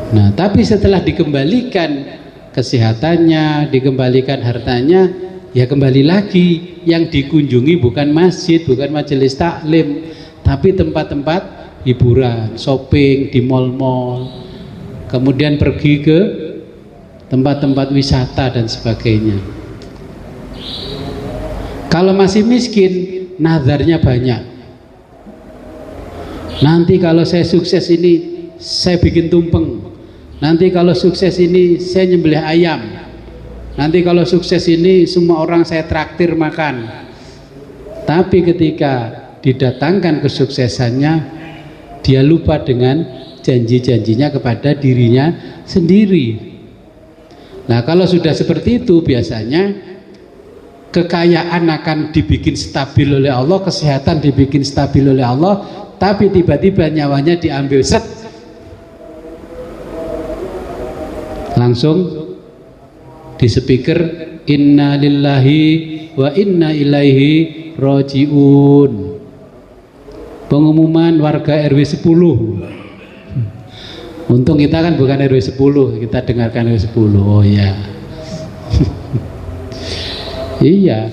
Speaker 1: Nah, tapi setelah dikembalikan kesehatannya, dikembalikan hartanya, ya kembali lagi. Yang dikunjungi bukan masjid, bukan majelis taklim, tapi tempat-tempat hiburan, shopping di mal-mal, kemudian pergi ke tempat-tempat wisata dan sebagainya. Kalau masih miskin, nazarnya banyak. Nanti kalau saya sukses ini, saya bikin tumpeng. Nanti kalau sukses ini, saya nyembelih ayam. Nanti kalau sukses ini, semua orang saya traktir makan. Tapi ketika didatangkan kesuksesannya, dia lupa dengan janji-janjinya kepada dirinya sendiri. Nah, kalau sudah seperti itu, biasanya kekayaan akan dibikin stabil oleh Allah, kesehatan dibikin stabil oleh Allah, tapi tiba-tiba nyawanya diambil set, langsung di speaker, inna lillahi wa inna ilaihi roji'un. Pengumuman warga RW 10. Untung kita kan bukan RW 10, kita dengarkan RW 10. Oh ya. Iya.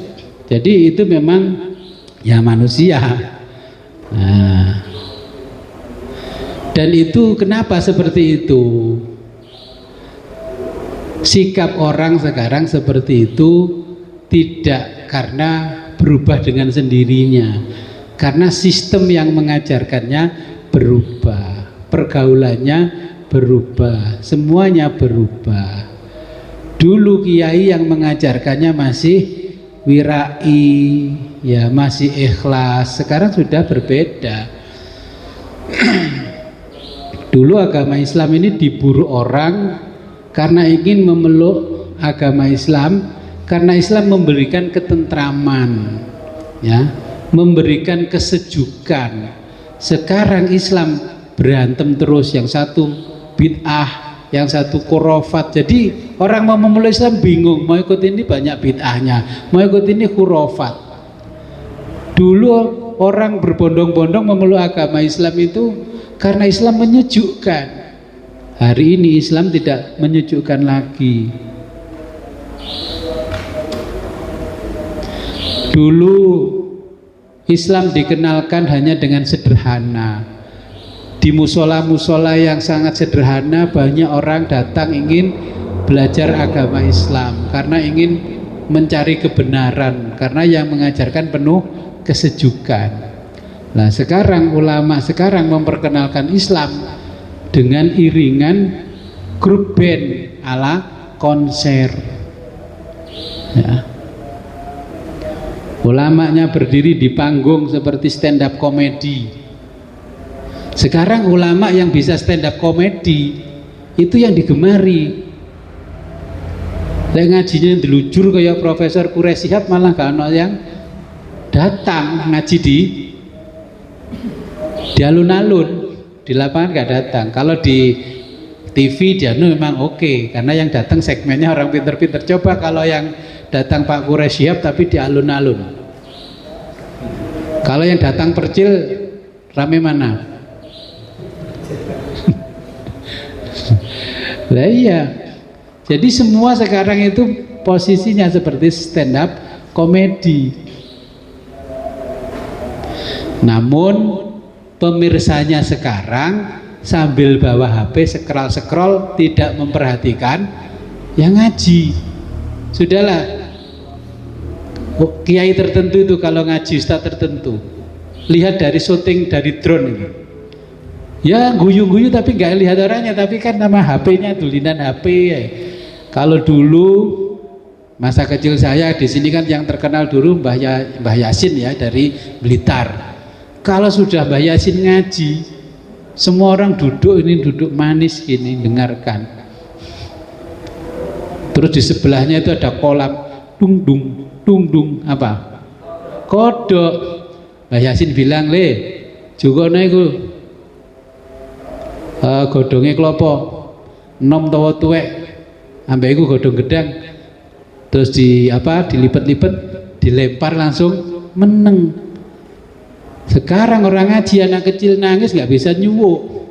Speaker 1: Jadi itu memang ya manusia. Nah. Dan itu kenapa seperti itu? Sikap orang sekarang seperti itu tidak karena berubah dengan sendirinya, karena sistem yang mengajarkannya berubah, pergaulannya berubah, semuanya berubah. Dulu kiai yang mengajarkannya masih wirai, ya masih ikhlas, sekarang sudah berbeda. Dulu agama Islam ini diburu orang karena ingin memeluk agama Islam, karena Islam memberikan ketentraman, ya, memberikan kesejukan. Sekarang Islam berantem terus, yang satu bid'ah, yang satu khurafat. Jadi orang mau memeluk Islam bingung, mau ikut ini banyak bid'ahnya, mau ikut ini khurafat. Dulu orang berbondong-bondong memeluk agama Islam itu karena Islam menyejukkan. Hari ini Islam tidak menyejukkan lagi. Dulu Islam dikenalkan hanya dengan sederhana. Di musola-musola yang sangat sederhana, banyak orang datang ingin belajar agama Islam karena ingin mencari kebenaran, karena yang mengajarkan penuh kesejukan. Nah, sekarang ulama sekarang memperkenalkan Islam dengan iringan grup band ala konser, ya. Ulamanya berdiri di panggung seperti stand up komedi. Sekarang ulama yang bisa stand up komedi itu yang digemari. Lek ngajinya delujur kayak Profesor Quraisy Shihab malah gak ono yang datang ngaji di alun-alun, di lapangan gak datang. Kalau di TV dia memang oke, karena yang datang segmennya orang pinter-pinter. Coba kalau yang datang Pak Quraisy Shihab tapi di alun-alun. Kalau yang datang percil rame mana? Lah iya. Jadi semua sekarang itu posisinya seperti stand up komedi. Namun pemirsanya sekarang sambil bawa HP scroll tidak memperhatikan yang ngaji. Sudahlah, kiai tertentu itu kalau ngaji, ustaz tertentu, lihat dari syuting dari drone itu, ya guyu-guyu tapi nggak lihat orangnya, tapi kan nama HP-nya tulisan HP ya. Kalau dulu masa kecil saya di sini kan yang terkenal dulu Mbah Yasin ya dari Blitar. Kalau sudah Mbah Yasin ngaji, semua orang duduk manis gini dengarkan. Terus di sebelahnya itu ada kolam dung dung apa? Kodok. Mbah Yasin bilang, "Le, jukone iku godhonge klopo. Enom tawa tuwek. Ambek iku godhong gedang." Terus dilipat-lipat, dilempar langsung meneng. Sekarang orang ngaji anak kecil nangis nggak bisa nyuwuk.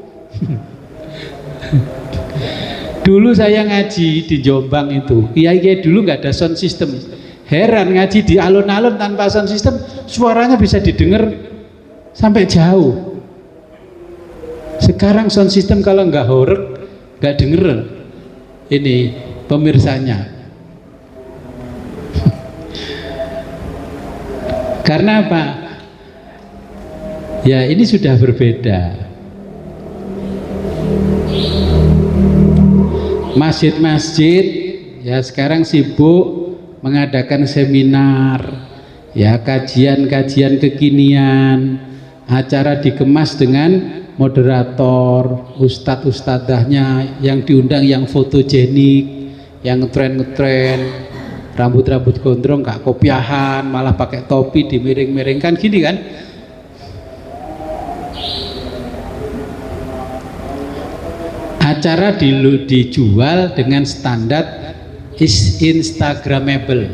Speaker 1: Dulu saya ngaji di Jombang itu, kiai dulu nggak ada sound system. Heran ngaji di alun-alun tanpa sound system, suaranya bisa didengar sampai jauh. Sekarang sound system kalau nggak horeg, nggak denger ini pemirsanya. Karena apa? Ya ini sudah berbeda. Masjid-masjid ya sekarang sibuk mengadakan seminar, ya kajian-kajian kekinian, acara dikemas dengan moderator, ustadz-ustadzahnya yang diundang yang fotogenik, yang ngetren, rambut-rambut gondrong gak kopiahan, malah pakai topi dimiring-miringkan gini kan. Acara dijual dengan standar instagramable.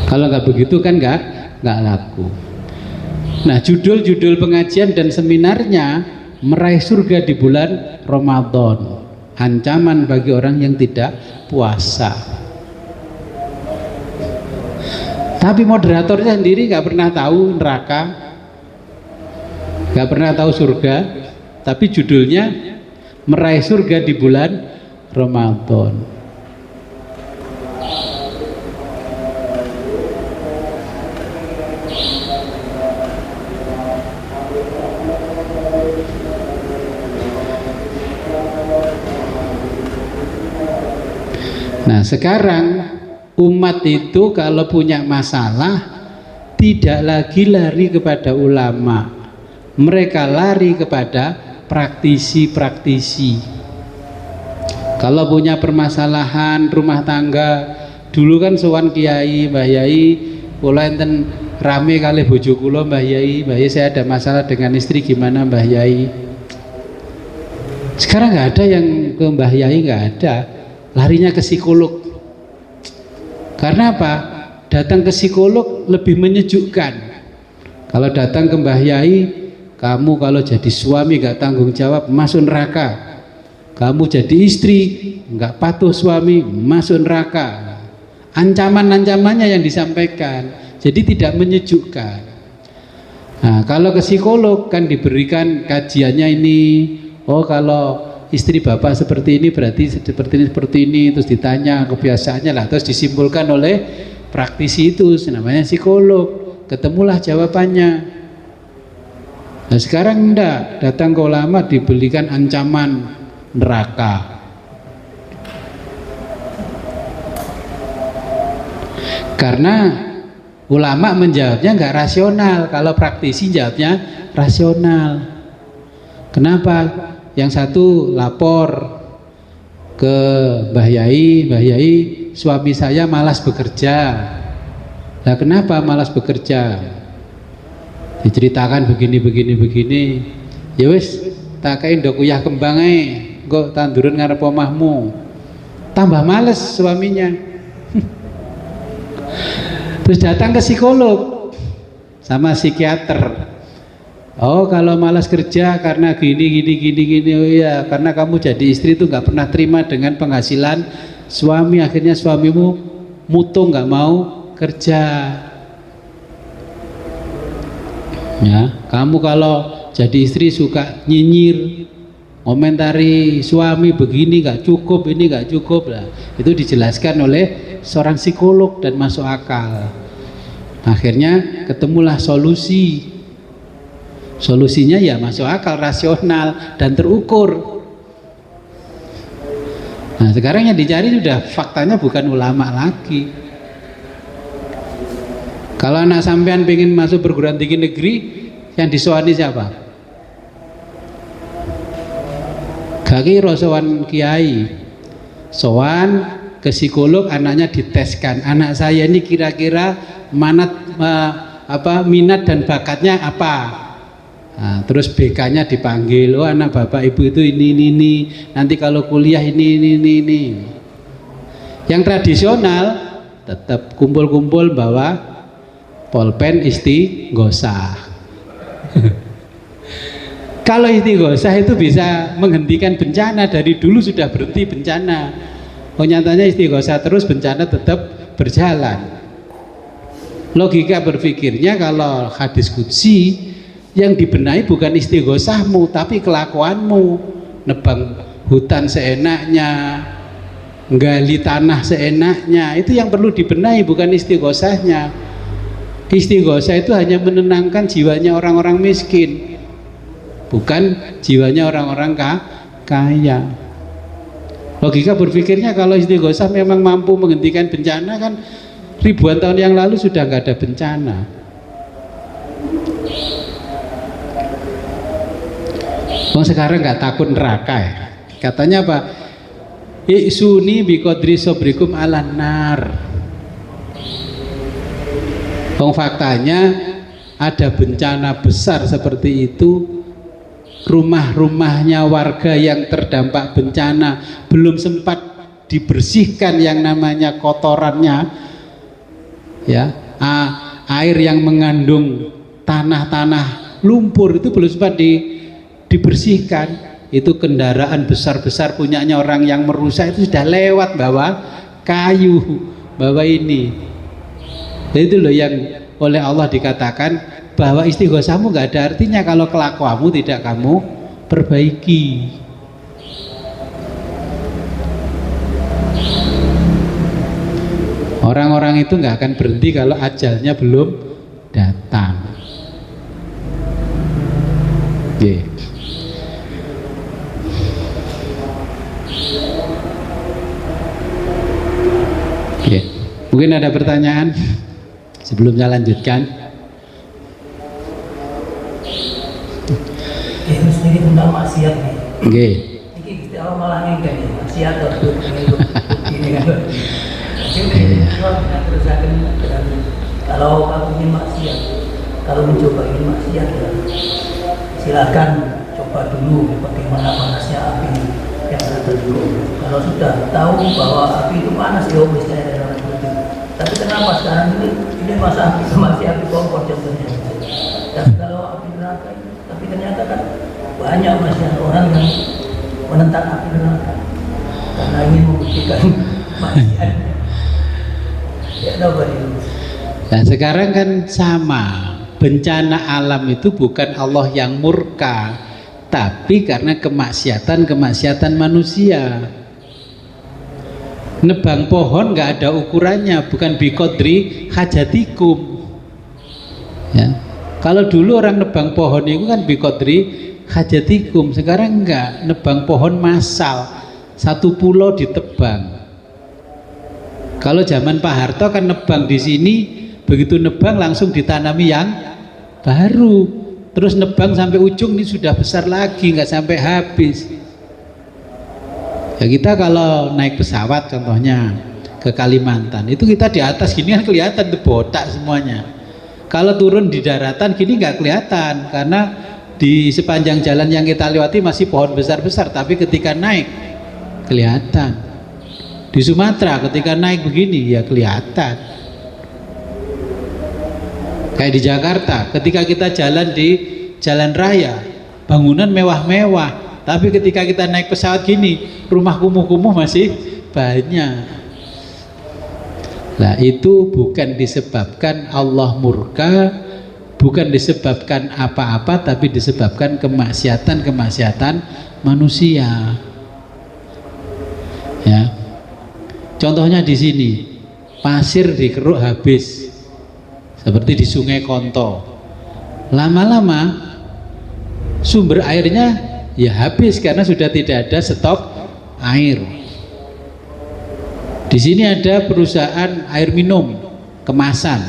Speaker 1: Kalau nggak begitu kan nggak laku. Nah, judul-judul pengajian dan seminarnya meraih surga di bulan Ramadan, ancaman bagi orang yang tidak puasa. Tapi moderatornya sendiri nggak pernah tahu neraka, nggak pernah tahu surga, tapi judulnya meraih surga di bulan Ramadan. Nah sekarang umat itu kalau punya masalah tidak lagi lari kepada ulama, mereka lari kepada praktisi-praktisi. Kalau punya permasalahan rumah tangga, dulu kan sowan kiai, Mbah Yai, kula enten rame kali bojo kula Mbah Yai, saya ada masalah dengan istri gimana Mbah Yai. Sekarang nggak ada yang ke Mbah Yai, nggak ada, larinya ke psikolog. Karena apa? Datang ke psikolog lebih menyejukkan. Kalau datang ke Mbah Yai, kamu kalau jadi suami gak tanggung jawab masuk neraka. Kamu jadi istri gak patuh suami masuk neraka. Ancaman-ancamannya yang disampaikan, jadi tidak menyejukkan. Nah, kalau ke psikolog kan diberikan kajiannya ini. Oh kalau istri bapak seperti ini berarti seperti ini, terus ditanya kebiasaannya lah, terus disimpulkan oleh praktisi itu, namanya psikolog. Ketemulah jawabannya. Nah sekarang enggak, datang ke ulama dibelikan ancaman neraka. Karena ulama menjawabnya enggak rasional, kalau praktisi jawabnya rasional. Kenapa? Yang satu lapor, ke Mbah Yai, suami saya malas bekerja. Lah kenapa malas bekerja? Diceritakan begini. Ya wis, tak kain ndok uyah kembang ae, engko tandurun ngarep omahmu. Tambah males suaminya. Terus datang ke psikolog sama psikiater. Oh, kalau malas kerja karena gini. Oh iya, karena kamu jadi istri itu nggak pernah terima dengan penghasilan suami, akhirnya suamimu mutung nggak mau kerja. Ya, kamu kalau jadi istri suka nyinyir, komentari suami begini nggak cukup, ini nggak cukup lah. Itu dijelaskan oleh seorang psikolog dan masuk akal. Akhirnya ketemulah solusi. Solusinya ya masuk akal, rasional dan terukur. Nah sekarang yang dicari sudah faktanya bukan ulama lagi. Kalau anak sampean pengen masuk perguruan tinggi negeri, yang disowani siapa? Gaki rosowan kiai, sowan ke psikolog, anaknya diteskan. Anak saya ini kira-kira minat dan bakatnya apa? Nah, terus BK-nya dipanggil, oh anak bapak ibu itu ini, nanti kalau kuliah ini. Yang tradisional tetap kumpul-kumpul bawa pulpen istighosah. Kalau istighosah itu bisa menghentikan bencana, dari dulu sudah berhenti bencana. Oh nyatanya istighosah terus, bencana tetap berjalan. Logika berpikirnya kalau hadis qudsi yang dibenahi bukan istighosahmu tapi kelakuanmu, nebang hutan seenaknya, gali tanah seenaknya, itu yang perlu dibenahi, bukan istighosahnya. Istighosah itu hanya menenangkan jiwanya orang-orang miskin, bukan jiwanya orang-orang kaya. Logika berpikirnya kalau istighosah memang mampu menghentikan bencana, kan ribuan tahun yang lalu sudah nggak ada bencana. Sekarang nggak takut neraka ya? Katanya apa? Iksuni biqadri sobrikum ala nar. Faktanya ada bencana besar seperti itu, rumah-rumahnya warga yang terdampak bencana belum sempat dibersihkan yang namanya kotorannya, ya, air yang mengandung tanah-tanah lumpur itu belum sempat dibersihkan. Itu kendaraan besar-besar punyanya orang yang merusak itu sudah lewat bawa kayu, bawa ini. Itu loh yang oleh Allah dikatakan bahwa istighosahmu nggak ada artinya kalau kelakuanmu tidak kamu perbaiki. Orang-orang itu nggak akan berhenti kalau ajalnya belum datang. Yeah. Okay. Mungkin ada pertanyaan sebelumnya lanjutkan.
Speaker 3: Ini sendiri tentang maksiat nih.
Speaker 1: Oke.
Speaker 3: Ini kita orang malah ngengkel nih maksiat atau ini kan. Terus akan kalau kamu ingin maksiat, kalau mencoba ingin maksiat ya silakan coba dulu bagaimana panasnya api yang ada terjun. Kalau sudah tahu bahwa api itu panas ya wis saya orang itu. Tapi kenapa sekarang ini masa api masih api kompor contohnya. Dan kalau api neraka itu, tapi ternyata kan banyak masih orang yang menentang api neraka karena ingin membuktikan maksiat. Ya coba itu.
Speaker 1: Nah sekarang kan sama, bencana alam itu bukan Allah yang murka, tapi karena kemaksiatan manusia. Nebang pohon nggak ada ukurannya, bukan biqadri hajatikum. Ya. Kalau dulu orang nebang pohon itu kan biqadri hajatikum, sekarang enggak, nebang pohon massal, satu pulau ditebang. Kalau zaman Pak Harto kan nebang di sini, begitu nebang langsung ditanami yang baru, terus nebang sampai ujung ini sudah besar lagi, nggak sampai habis. Ya kita kalau naik pesawat contohnya ke Kalimantan, itu kita di atas gini kan kelihatan tuh botak semuanya. Kalau turun di daratan gini nggak kelihatan, karena di sepanjang jalan yang kita lewati masih pohon besar-besar, tapi ketika naik kelihatan. Di Sumatera ketika naik begini ya kelihatan. Kayak di Jakarta ketika kita jalan di jalan raya, bangunan mewah-mewah, tapi ketika kita naik pesawat gini, rumah kumuh-kumuh masih banyak. Nah itu bukan disebabkan Allah murka, bukan disebabkan apa-apa, tapi disebabkan kemaksiatan manusia. Ya, contohnya di sini pasir dikeruk habis, seperti di Sungai Konto. Lama-lama sumber airnya ya habis karena sudah tidak ada stok air. Di sini ada perusahaan air minum kemasan.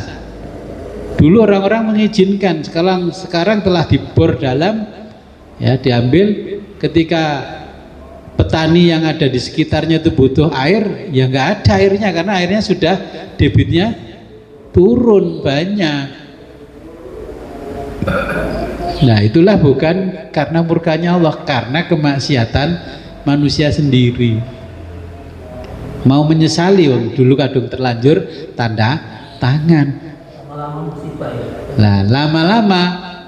Speaker 1: Dulu orang-orang mengizinkan, sekarang telah dibor dalam, ya diambil. Ketika petani yang ada di sekitarnya itu butuh air, ya nggak ada airnya karena airnya sudah debitnya turun banyak. Nah itulah bukan karena murkanya Allah, karena kemaksiatan manusia sendiri. Mau menyesali, dulu kadung terlanjur tanda tangan.
Speaker 3: Lama-lama musibah ya.
Speaker 1: Nah lama-lama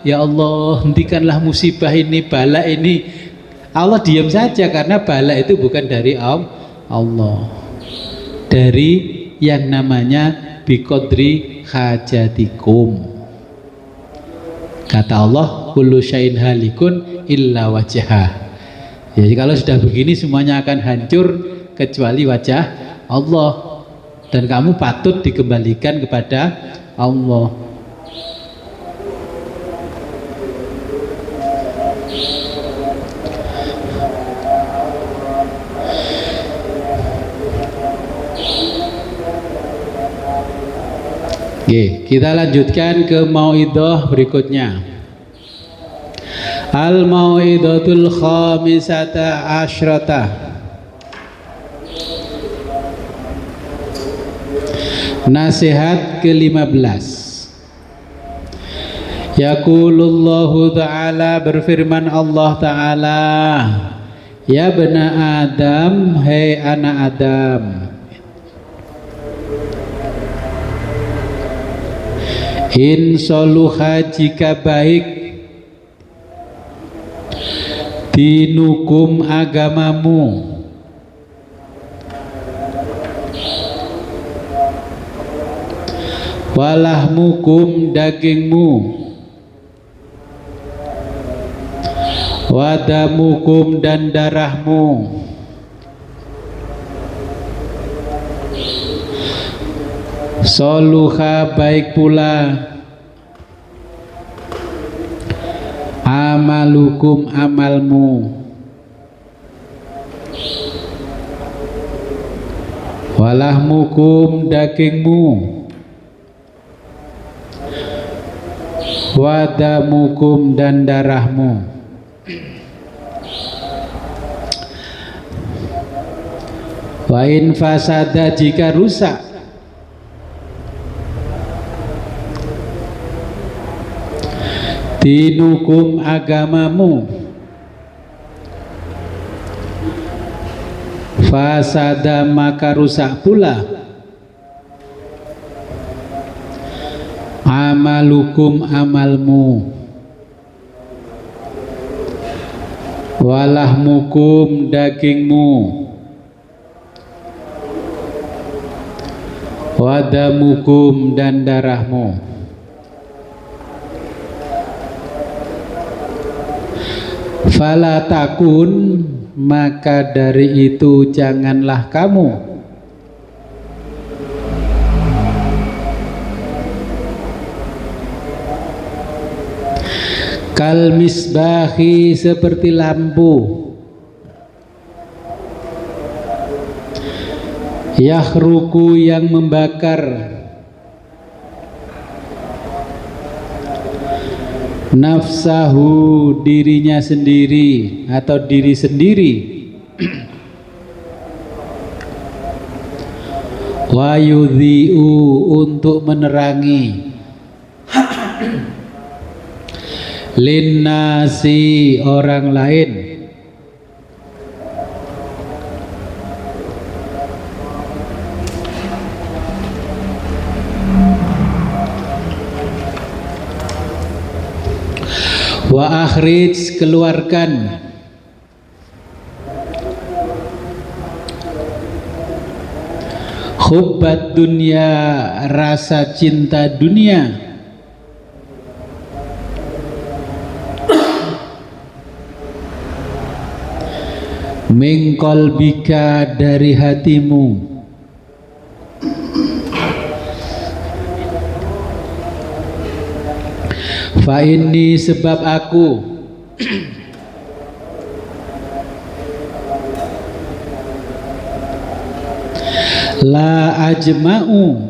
Speaker 1: ya Allah hentikanlah musibah ini, bala ini. Allah diam saja karena bala itu bukan dari Allah, dari yang namanya biqadri hajatikum. Kata Allah kullu syai'in halikun illa wajhah. Jadi kalau sudah begini semuanya akan hancur kecuali wajah Allah, dan kamu patut dikembalikan kepada Allah. Oke, kita lanjutkan ke mauidhah berikutnya. Al mauidhatul khamisata asyrata. Nasihat ke-15. Yaqulullahu ta'ala, berfirman Allah ta'ala, ya bani Adam, hai anak Adam, in soluha, jika baik dinukum agamamu, walahmukum dagingmu, wadamukum dan darahmu, soluha baik pula, amalukum amalmu, walahmukum dagingmu, wadamukum dan darahmu. Wa in fasada, jika rusak, dinukum agamamu, fasada maka rusak pula, amalukum amalmu, walahmukum dagingmu, wadamukum dan darahmu. Fala takun, maka dari itu janganlah kamu kal misbahi, seperti lampu, yahruku yang membakar, nafsahu dirinya sendiri atau diri sendiri, Wa yudhi'u untuk menerangi, linnasi orang lain, wa akhrij keluarkan, hubbat dunia rasa cinta dunia, min qalbika dari hatimu, fa inni sebab aku la ajma'u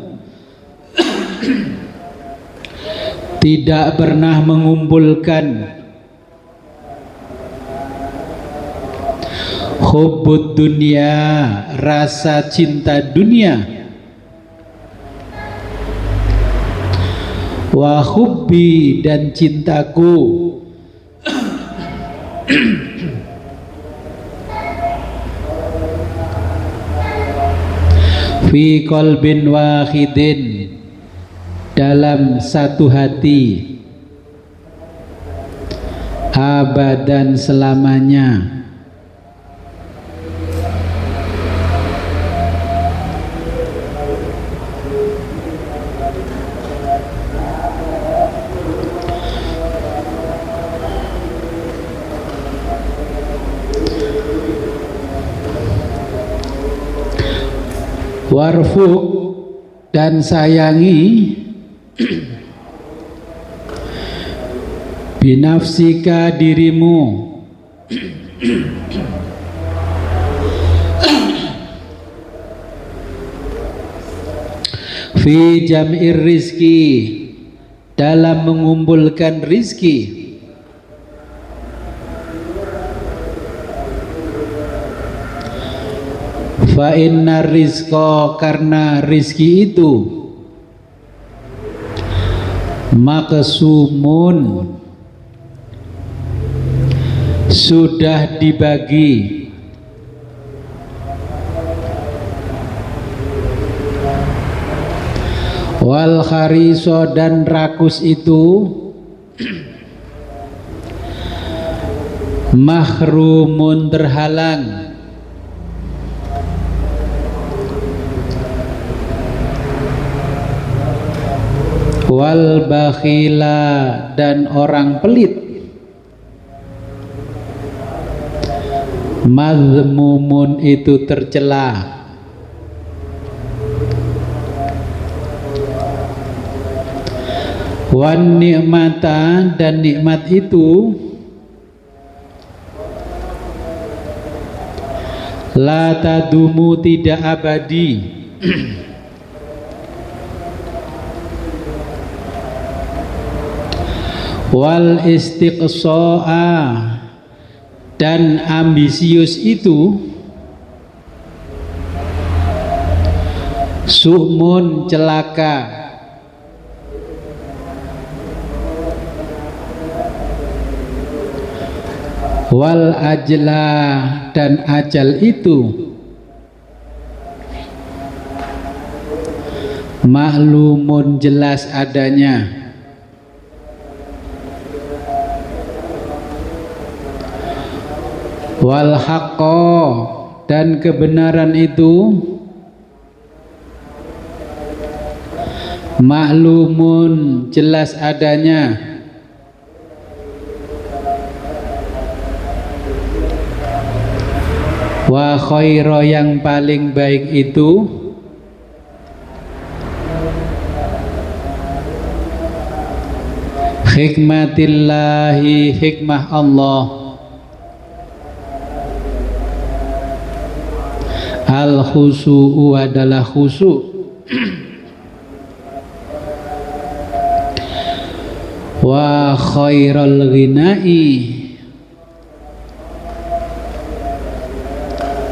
Speaker 1: tidak pernah mengumpulkan hubbud dunia rasa cinta dunia, wa hubbi dan cintaku, fi qalbin wahidin dalam satu hati, abadan selamanya. Warfuk dan sayangi, binafsika dirimu, fi jam'ir rizki dalam mengumpulkan rizki, fa inna rizqa karena rizki itu maqsumun sudah dibagi, wal khariso dan rakus itu mahrumun terhalang, wal bakhila dan orang pelit mazmumun itu tercela, wan nikmata dan nikmat itu la tadumu tidak abadi, wal istiqsa'a dan ambisius itu su'mun celaka, wal ajla dan ajal itu maklumun jelas adanya, wal haqqo dan kebenaran itu maklumun jelas adanya, wa khaira yang paling baik itu hikmatillahi hikmah Allah, al khusu'u adalah khusu', wa khairul ghina'i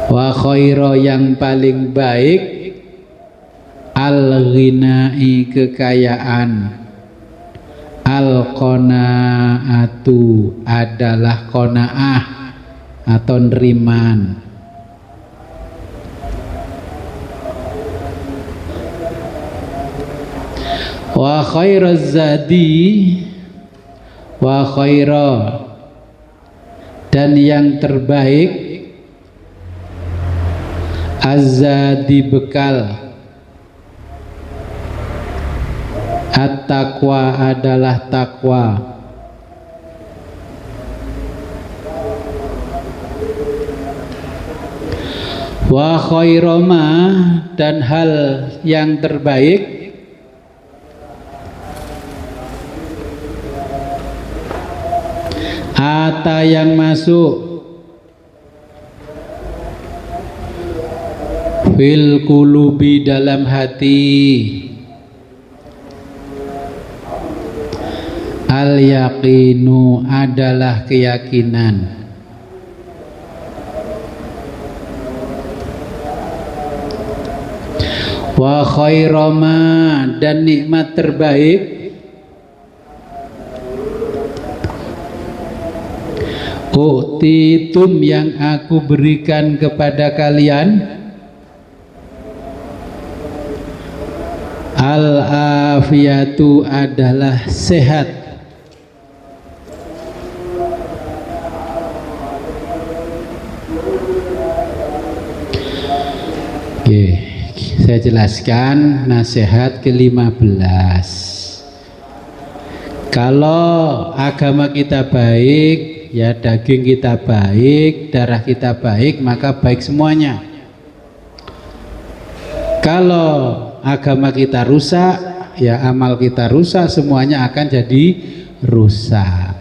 Speaker 1: wa khaira yang paling baik al-ghinai kekayaan, al-qanaatu adalah qanaah atau neriman. Wa khairaz zadi, wa khaira, dan yang terbaik az-zadi bekal, at-taqwa adalah takwa. Wa khairama, dan hal yang terbaik ata yang masuk fil qulubi dalam hati, al yaqinu adalah keyakinan, wa khairama, dan nikmat terbaik u'titum yang aku berikan kepada kalian, al-afiyatu adalah sehat. Oke, saya jelaskan nasihat ke-15. Kalau agama kita baik, ya daging kita baik, darah kita baik, maka baik semuanya. Kalau agama kita rusak, ya amal kita rusak, semuanya akan jadi rusak.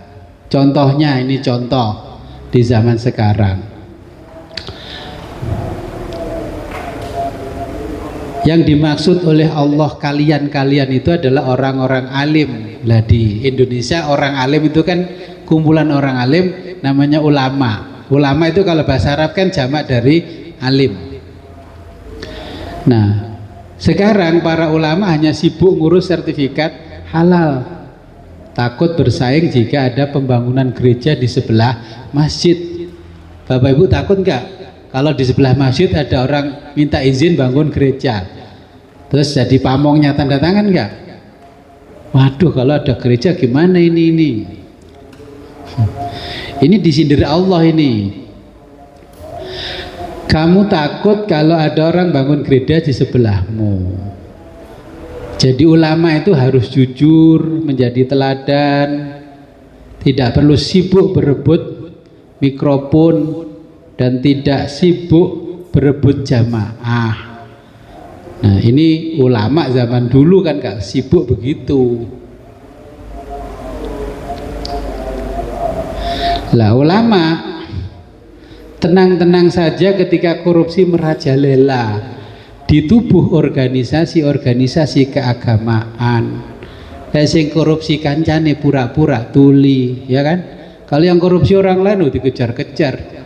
Speaker 1: Contohnya, ini contoh di zaman sekarang. Yang dimaksud oleh Allah kalian-kalian itu adalah orang-orang alim. Lah di Indonesia orang alim itu kan kumpulan orang alim, namanya ulama. Ulama itu kalau bahasa Arab kan jamak dari alim. Nah, sekarang para ulama hanya sibuk ngurus sertifikat halal, takut bersaing jika ada pembangunan gereja di sebelah masjid. Bapak Ibu takut nggak kalau di sebelah masjid ada orang minta izin bangun gereja, terus jadi pamongnya tanda tangan nggak? Waduh, kalau ada gereja gimana ini? Ini disindir Allah ini. Kamu takut kalau ada orang bangun gereja di sebelahmu. Jadi ulama itu harus jujur, menjadi teladan, tidak perlu sibuk berebut mikrofon dan tidak sibuk berebut jamaah. Nah, ini ulama zaman dulu kan gak sibuk begitu. Lah ulama tenang-tenang saja ketika korupsi merajalela di tubuh organisasi-organisasi keagamaan. Sing korupsi kancane pura-pura tuli, ya kan? Kalau yang korupsi orang lain dikejar-kejar.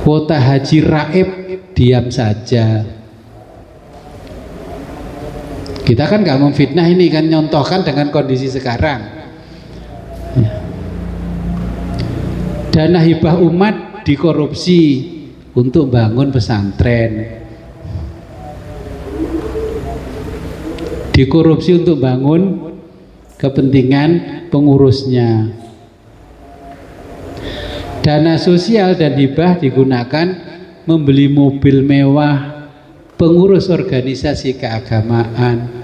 Speaker 1: Kuota haji raib diam saja. Kita kan nggak memfitnah, ini kan nyontohkan dengan kondisi sekarang. Dana hibah umat dikorupsi untuk bangun pesantren, dikorupsi untuk bangun kepentingan pengurusnya. Dana sosial dan hibah digunakan membeli mobil mewah pengurus organisasi keagamaan.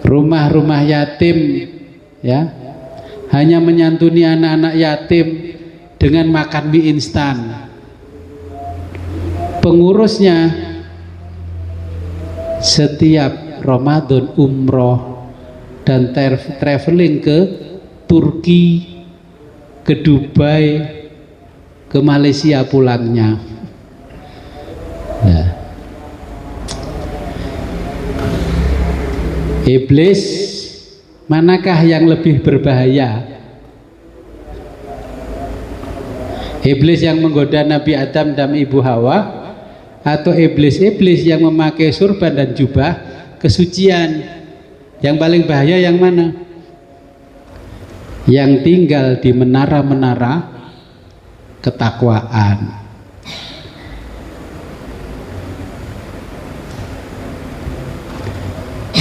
Speaker 1: Rumah-rumah yatim, ya, hanya menyantuni anak-anak yatim dengan makan mie instan. Pengurusnya setiap Ramadan umroh dan traveling ke Turki, ke Dubai, ke Malaysia pulangnya. Nah. Iblis manakah yang lebih berbahaya? Iblis yang menggoda Nabi Adam dan Ibu Hawa, atau iblis-iblis yang memakai surban dan jubah kesucian? Yang paling bahaya yang mana? Yang tinggal di menara-menara ketakwaan.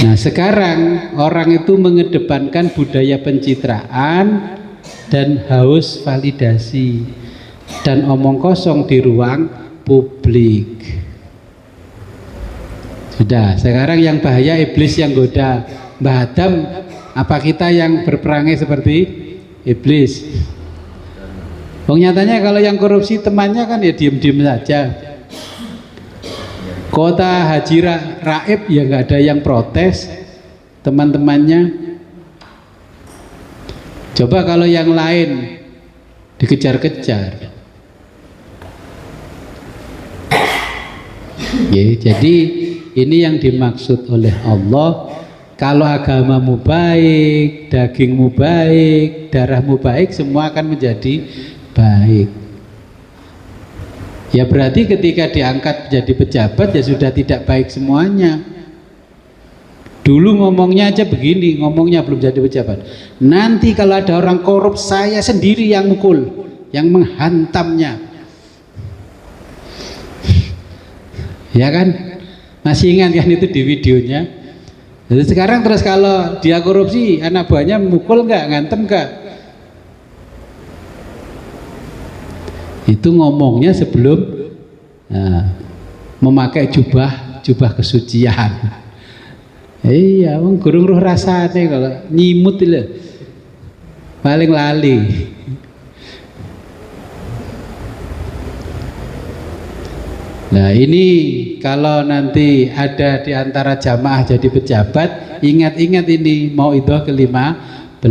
Speaker 1: Nah, sekarang orang itu mengedepankan budaya pencitraan dan haus validasi dan omong kosong di ruang publik. Sudah, sekarang yang bahaya iblis yang goda Mbah Adam, apa kita yang berperangai seperti iblis? Nyatanya kalau yang korupsi temannya kan ya diem-diem saja. Kota Haji Raib ya nggak ada yang protes teman-temannya. Coba kalau yang lain dikejar-kejar. Ya, jadi ini yang dimaksud oleh Allah. Kalau agamamu baik, dagingmu baik, darahmu baik, semua akan menjadi baik. Ya berarti ketika diangkat menjadi pejabat ya sudah tidak baik semuanya. Dulu ngomongnya aja begini, ngomongnya belum jadi pejabat. Nanti kalau ada orang korup, saya sendiri yang mukul, yang menghantamnya. Ya kan? Masih ingat kan itu di videonya? Jadi sekarang terus kalau dia korupsi, anak buahnya mukul nggak, ngantem nggak? Itu ngomongnya sebelum memakai jubah kesucian. Iya, wong gurung roh rasane kalau nyimut lho. Paling lali. Nah, ini kalau nanti ada di antara jamaah jadi pejabat, ingat-ingat ini mau itu ke-15.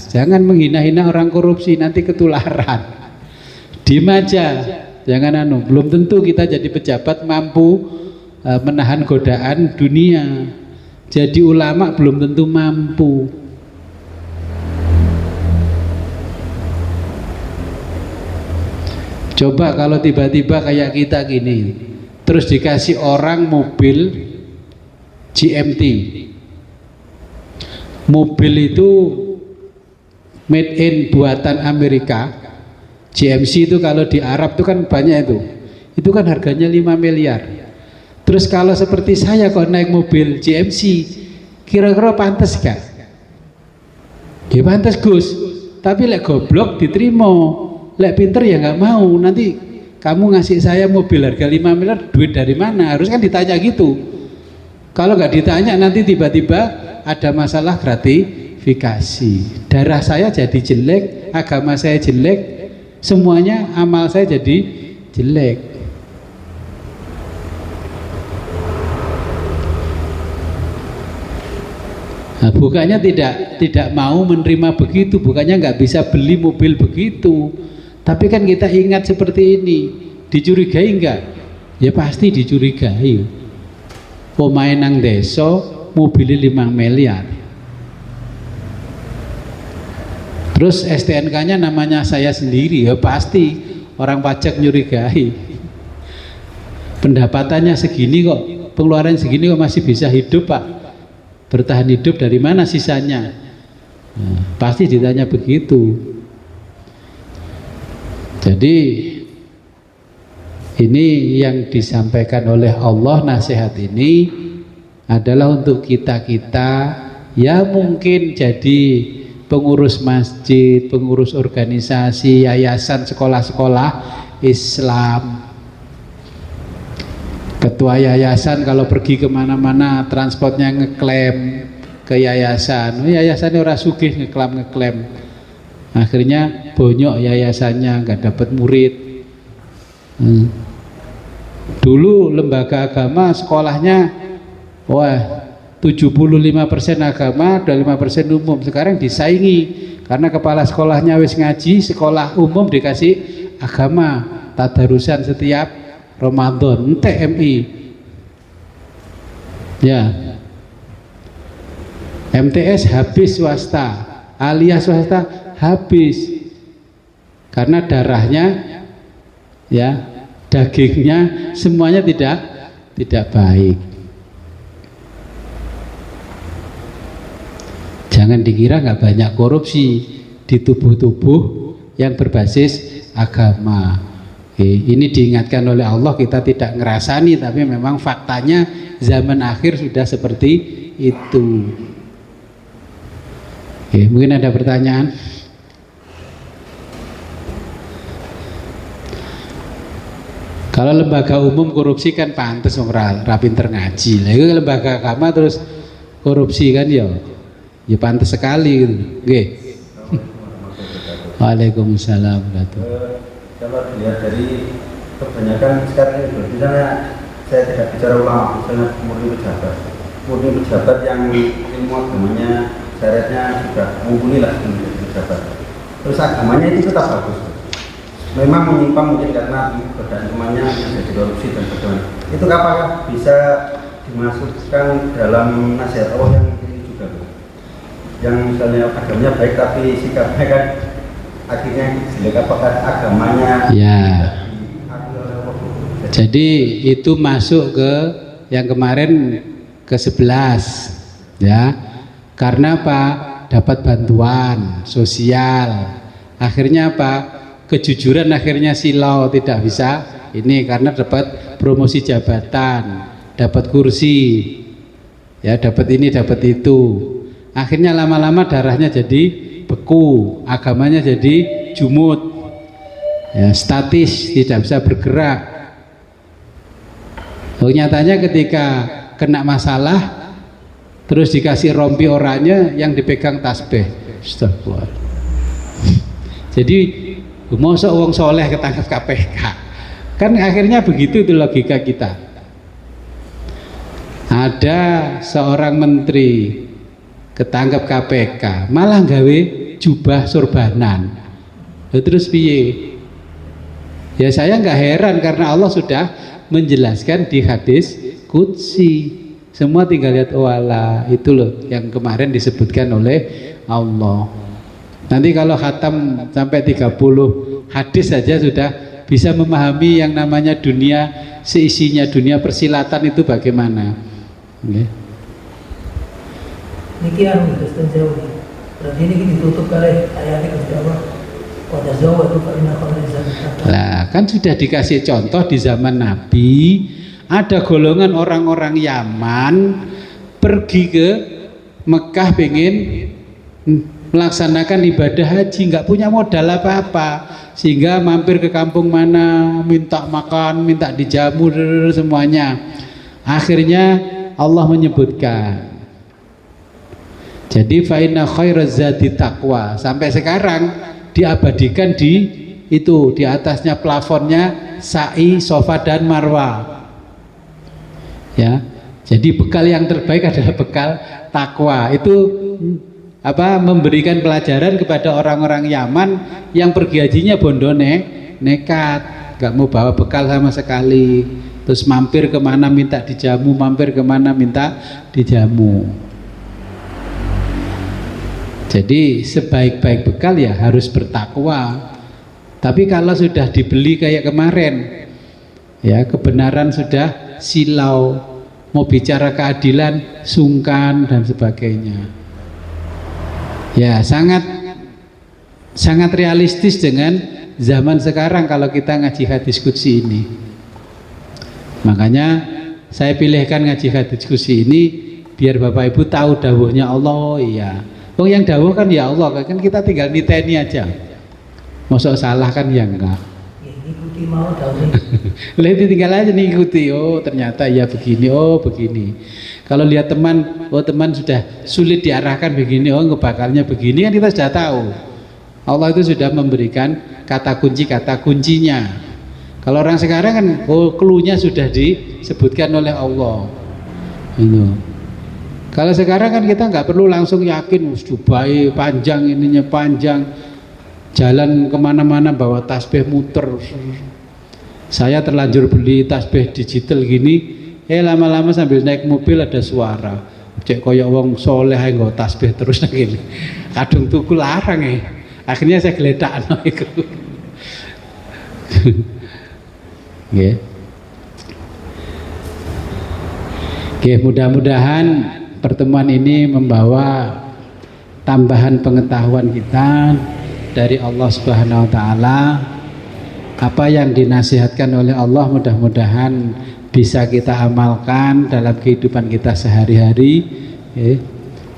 Speaker 1: Jangan menghina-hina orang korupsi, nanti ketularan. Diem aja, jangan belum tentu kita jadi pejabat mampu menahan godaan dunia. Jadi ulama belum tentu mampu. Coba kalau tiba-tiba kayak kita gini, terus dikasih orang mobil GMT. Mobil itu made in buatan Amerika. GMC itu kalau di Arab itu kan banyak itu kan harganya 5 miliar. Terus kalau seperti saya kok naik mobil GMC, kira-kira pantas gak? Ya pantas Gus, tapi lek goblok diterima, lek pinter ya nggak mau. Nanti kamu ngasih saya mobil harga 5 miliar, duit dari mana? Harus kan ditanya gitu. Kalau nggak ditanya nanti tiba-tiba ada masalah gratifikasi. Darah saya jadi jelek, agama saya jelek, semuanya amal saya jadi jelek. Nah, bukannya tidak mau menerima begitu, bukannya nggak bisa beli mobil begitu, tapi kan kita ingat seperti ini. Dicurigai enggak? Ya pasti dicurigai. Pemain nang desa mobilnya 5 miliar. Terus STNK-nya namanya saya sendiri, ya pasti orang pajak nyurigai. Pendapatannya segini kok, pengeluaran segini kok masih bisa hidup Pak? Bertahan hidup dari mana sisanya? Nah, pasti ditanya begitu. Jadi ini yang disampaikan oleh Allah, nasihat ini adalah untuk kita-kita ya mungkin jadi pengurus masjid, pengurus organisasi, yayasan, sekolah-sekolah Islam, ketua yayasan kalau pergi kemana-mana transportnya ngeklaim ke yayasan, yayasannya orang sugih ngeklaim, akhirnya bonyok yayasannya, nggak dapat murid. Dulu lembaga agama sekolahnya wah 75% agama, 25% umum. Sekarang disaingi karena kepala sekolahnya wis ngaji, sekolah umum dikasih agama, tadarusan setiap Ramadan, TMI. Ya. MTS habis swasta, alias swasta habis. Karena darahnya ya, dagingnya semuanya tidak baik. Jangan dikira nggak banyak korupsi di tubuh-tubuh yang berbasis agama. Oke, ini diingatkan oleh Allah, kita tidak ngerasani, tapi memang faktanya zaman akhir sudah seperti itu. Oke, mungkin ada pertanyaan? Kalau lembaga umum korupsi kan pantes ora pinter ngaji. Lah itu lembaga agama terus korupsi kan ya pantes sekali gitu. Nggih. Waalaikumsalam warahmatullahi.
Speaker 2: Kalau dilihat dari kebanyakan sekarang itu, misalnya saya tidak bicara ulama, misalnya murni pejabat yang ilmu agamanya syaratnya sudah mumpuni lah menjadi pejabat. Terus agamanya itu tetap bagus. Memang menyimpang mungkin karena godaan temannya menjadi korupsi dan sebagainya. Itu apakah bisa dimasukkan dalam nasihat Allah yang ini juga, yang misalnya agamanya baik tapi sikapnya kan akhirnya jelek, apakah agamanya
Speaker 1: ya. Jadi itu masuk ke yang kemarin ke-11 ya. Karena apa? Dapat bantuan sosial. Akhirnya apa? Kejujuran akhirnya silau, tidak bisa ini karena dapat promosi jabatan, dapat kursi. Ya, dapat ini, dapat itu. Akhirnya lama-lama darahnya jadi beku, agamanya jadi jumut, ya, statis, tidak bisa bergerak. Nyatanya ketika kena masalah terus dikasih rompi oranye yang dipegang tasbih. Astagfirullah. Jadi mosok wong soleh ketangkep KPK, kan akhirnya begitu itu logika kita. Ada seorang menteri ketangkep KPK malah gawe jubah sorbanan. Terus piye? Ya saya nggak heran karena Allah sudah menjelaskan di hadis qudsi. Semua tinggal lihat wala, itu loh yang kemarin disebutkan oleh Allah. Nanti kalau khatam sampai 30 hadis saja sudah bisa memahami yang namanya dunia seisinya, dunia persilatan itu bagaimana. Okay.
Speaker 3: Niki anu Kristen jauh nih. Berarti ini ditutup oleh ayatnya Gusti Allah. Pada jauh itu
Speaker 1: Nah, kan sudah dikasih contoh di zaman Nabi, ada golongan orang-orang Yaman pergi ke Mekah pengen melaksanakan ibadah haji, nggak punya modal apa-apa, sehingga mampir ke kampung mana, minta makan, minta dijamu semuanya. Akhirnya Allah menyebutkan, jadi fa inna khairaz zadi taqwa, sampai sekarang diabadikan di itu, di atasnya plafonnya sa'i, sofa dan marwah. Ya, jadi bekal yang terbaik adalah bekal takwa. Itu apa, memberikan pelajaran kepada orang-orang Yaman yang pergi hajinya bondone nekat, nggak mau bawa bekal sama sekali, terus mampir kemana minta dijamu, mampir kemana minta dijamu. Jadi sebaik-baik bekal ya harus bertakwa. Tapi kalau sudah dibeli kayak kemarin, ya kebenaran sudah silau, mau bicara keadilan sungkan dan sebagainya. Ya sangat realistis dengan zaman sekarang kalau kita ngaji hadis qudsi ini. Makanya saya pilihkan ngaji hadis qudsi ini biar Bapak Ibu tahu dawuhnya Allah. Oh iya, oh yang dawuh kan ya Allah, kan kita tinggal niteni aja. Masuk salah kan ya enggak.
Speaker 3: Ikuti mau dawuh.
Speaker 1: Lihat tinggal aja nih ikuti. Oh ternyata ya begini, oh begini. Kalau lihat teman, oh teman sudah sulit diarahkan begini, oh ngebakalnya begini, kan kita sudah tahu. Allah itu sudah memberikan kata kuncinya. Kalau orang sekarang kan, oh cluenya sudah disebutkan oleh Allah. Itu. Kalau sekarang kan kita nggak perlu langsung yakin, Dubai panjang, ininya panjang, jalan kemana-mana bawa tasbih muter. Saya terlanjur beli tasbih digital gini, lama-lama sambil naik mobil ada suara, cek koyok wong soleh nggo tasbih terus nang kene. Kadung tuku larang Akhirnya saya geledak itu. Nggih. Oke, mudah-mudahan pertemuan ini membawa tambahan pengetahuan kita dari Allah Subhanahu wa taala. Apa yang dinasihatkan oleh Allah mudah-mudahan bisa kita amalkan dalam kehidupan kita sehari-hari,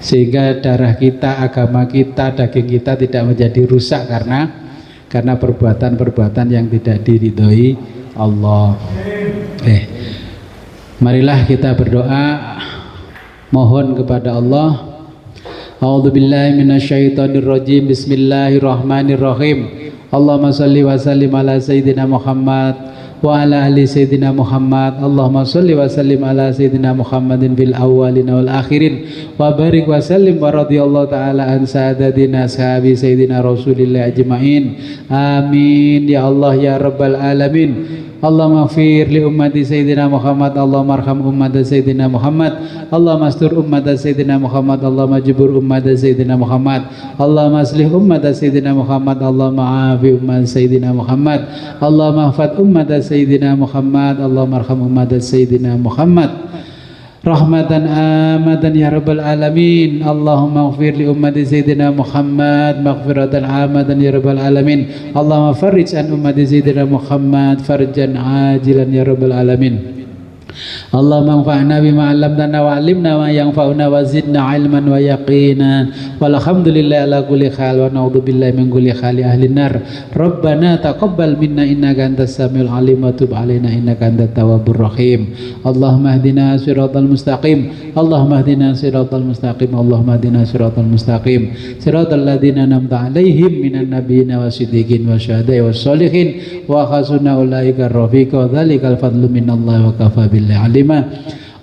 Speaker 1: sehingga darah kita, agama kita, daging kita tidak menjadi rusak karena perbuatan-perbuatan yang tidak diridhoi Allah. Marilah kita berdoa, mohon kepada Allah. A'udzubillahi minasyaitonirrajim. Bismillahirrahmanirrahim. Allahumma salli wa sallim ala sayyidina Muhammad wa ala ali sayyidina Muhammad. Allahumma salli wa sallim ala sayyidina Muhammadin fil awwalin wal akhirin wa barik wa sallim wa radhiyallahu ta'ala an sadatina sahabi sayyidina Rasulillah ajma'in. Amin ya Allah ya rabbal alamin. Allahumma ighfir li ummati sayyidina Muhammad. Allahumma arham ummata sayyidina Muhammad. Allahumma astur ummata sayyidina Muhammad. Allahumma jibur ummata sayyidina Muhammad. Allahumma aslih ummata sayyidina Muhammad. Allahumma afi ummata sayyidina Muhammad. Allahumma ahfad ummata sayyidina Muhammad. Allahumma arham ummata sayyidina Muhammad rahmatan amatan ya rabbal alamin. Allahumma ighfir li ummati sayyidina Muhammad maghfiratan amatan ya rabbal alamin. Allahumma farrij an ummati sayyidina Muhammad farjan ajilan ya rabbal alamin. Allahumma anfa'na bima 'allamtana wa 'allimna ma yanfa'una wa zidna 'ilman wa yaqina. Walhamdulillahi ala kulli hal wa na'udzubillahi min kulli hali ahlin nar. Rabbana taqabbal minna innaka antas samiul 'alim wa tub 'alaina innaka antat tawwabur rahim. Allahumma hdina siratal mustaqim. Allahumma hdina siratal mustaqim. Allahumma hdina siratal mustaqim. Siratal ladzina an'amta 'alaihim minan nabiyyin wasiddiqin wasyuhada'i wassolihin wa hasuna ulaika rafiqa. Dzalikal fadlu minallahi wa kafa billahi alima.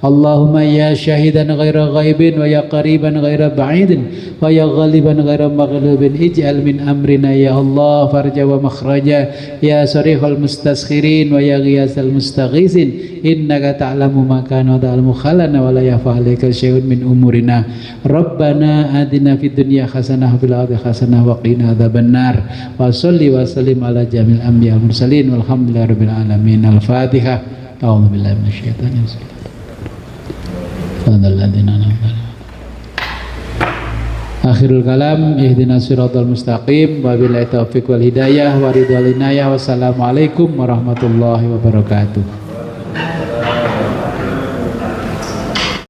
Speaker 1: Allahumma ya syahidan ghaira ghaibin wa ya qariban ghaira ba'idin wa ya ghaliban ghaira maghlubin ij'al min amrina ya Allah farja wa makhraja ya sarihal mustaskhirin wa ya ghiyasal mustaghisin innaka ta'lamu ma kana wa ta'lamu khalana wa la yafa 'alaika syai'un min umurina. Rabbana atina fid dunya hasanah wa fil akhirati hasanah wa qina adzabannar. Wa shalli wa sallim ala jamil anbiya wal mursalin walhamdulillahi rabbil alamin. Al-Fatihah. A'udzu billahi minasyaitonir rajim. Akhirul kalam, ihdinas siratal mustaqim, wabillahi taufiq wal hidayah, waridwal inayah. Wassalamualaikum warahmatullahi wabarakatuh.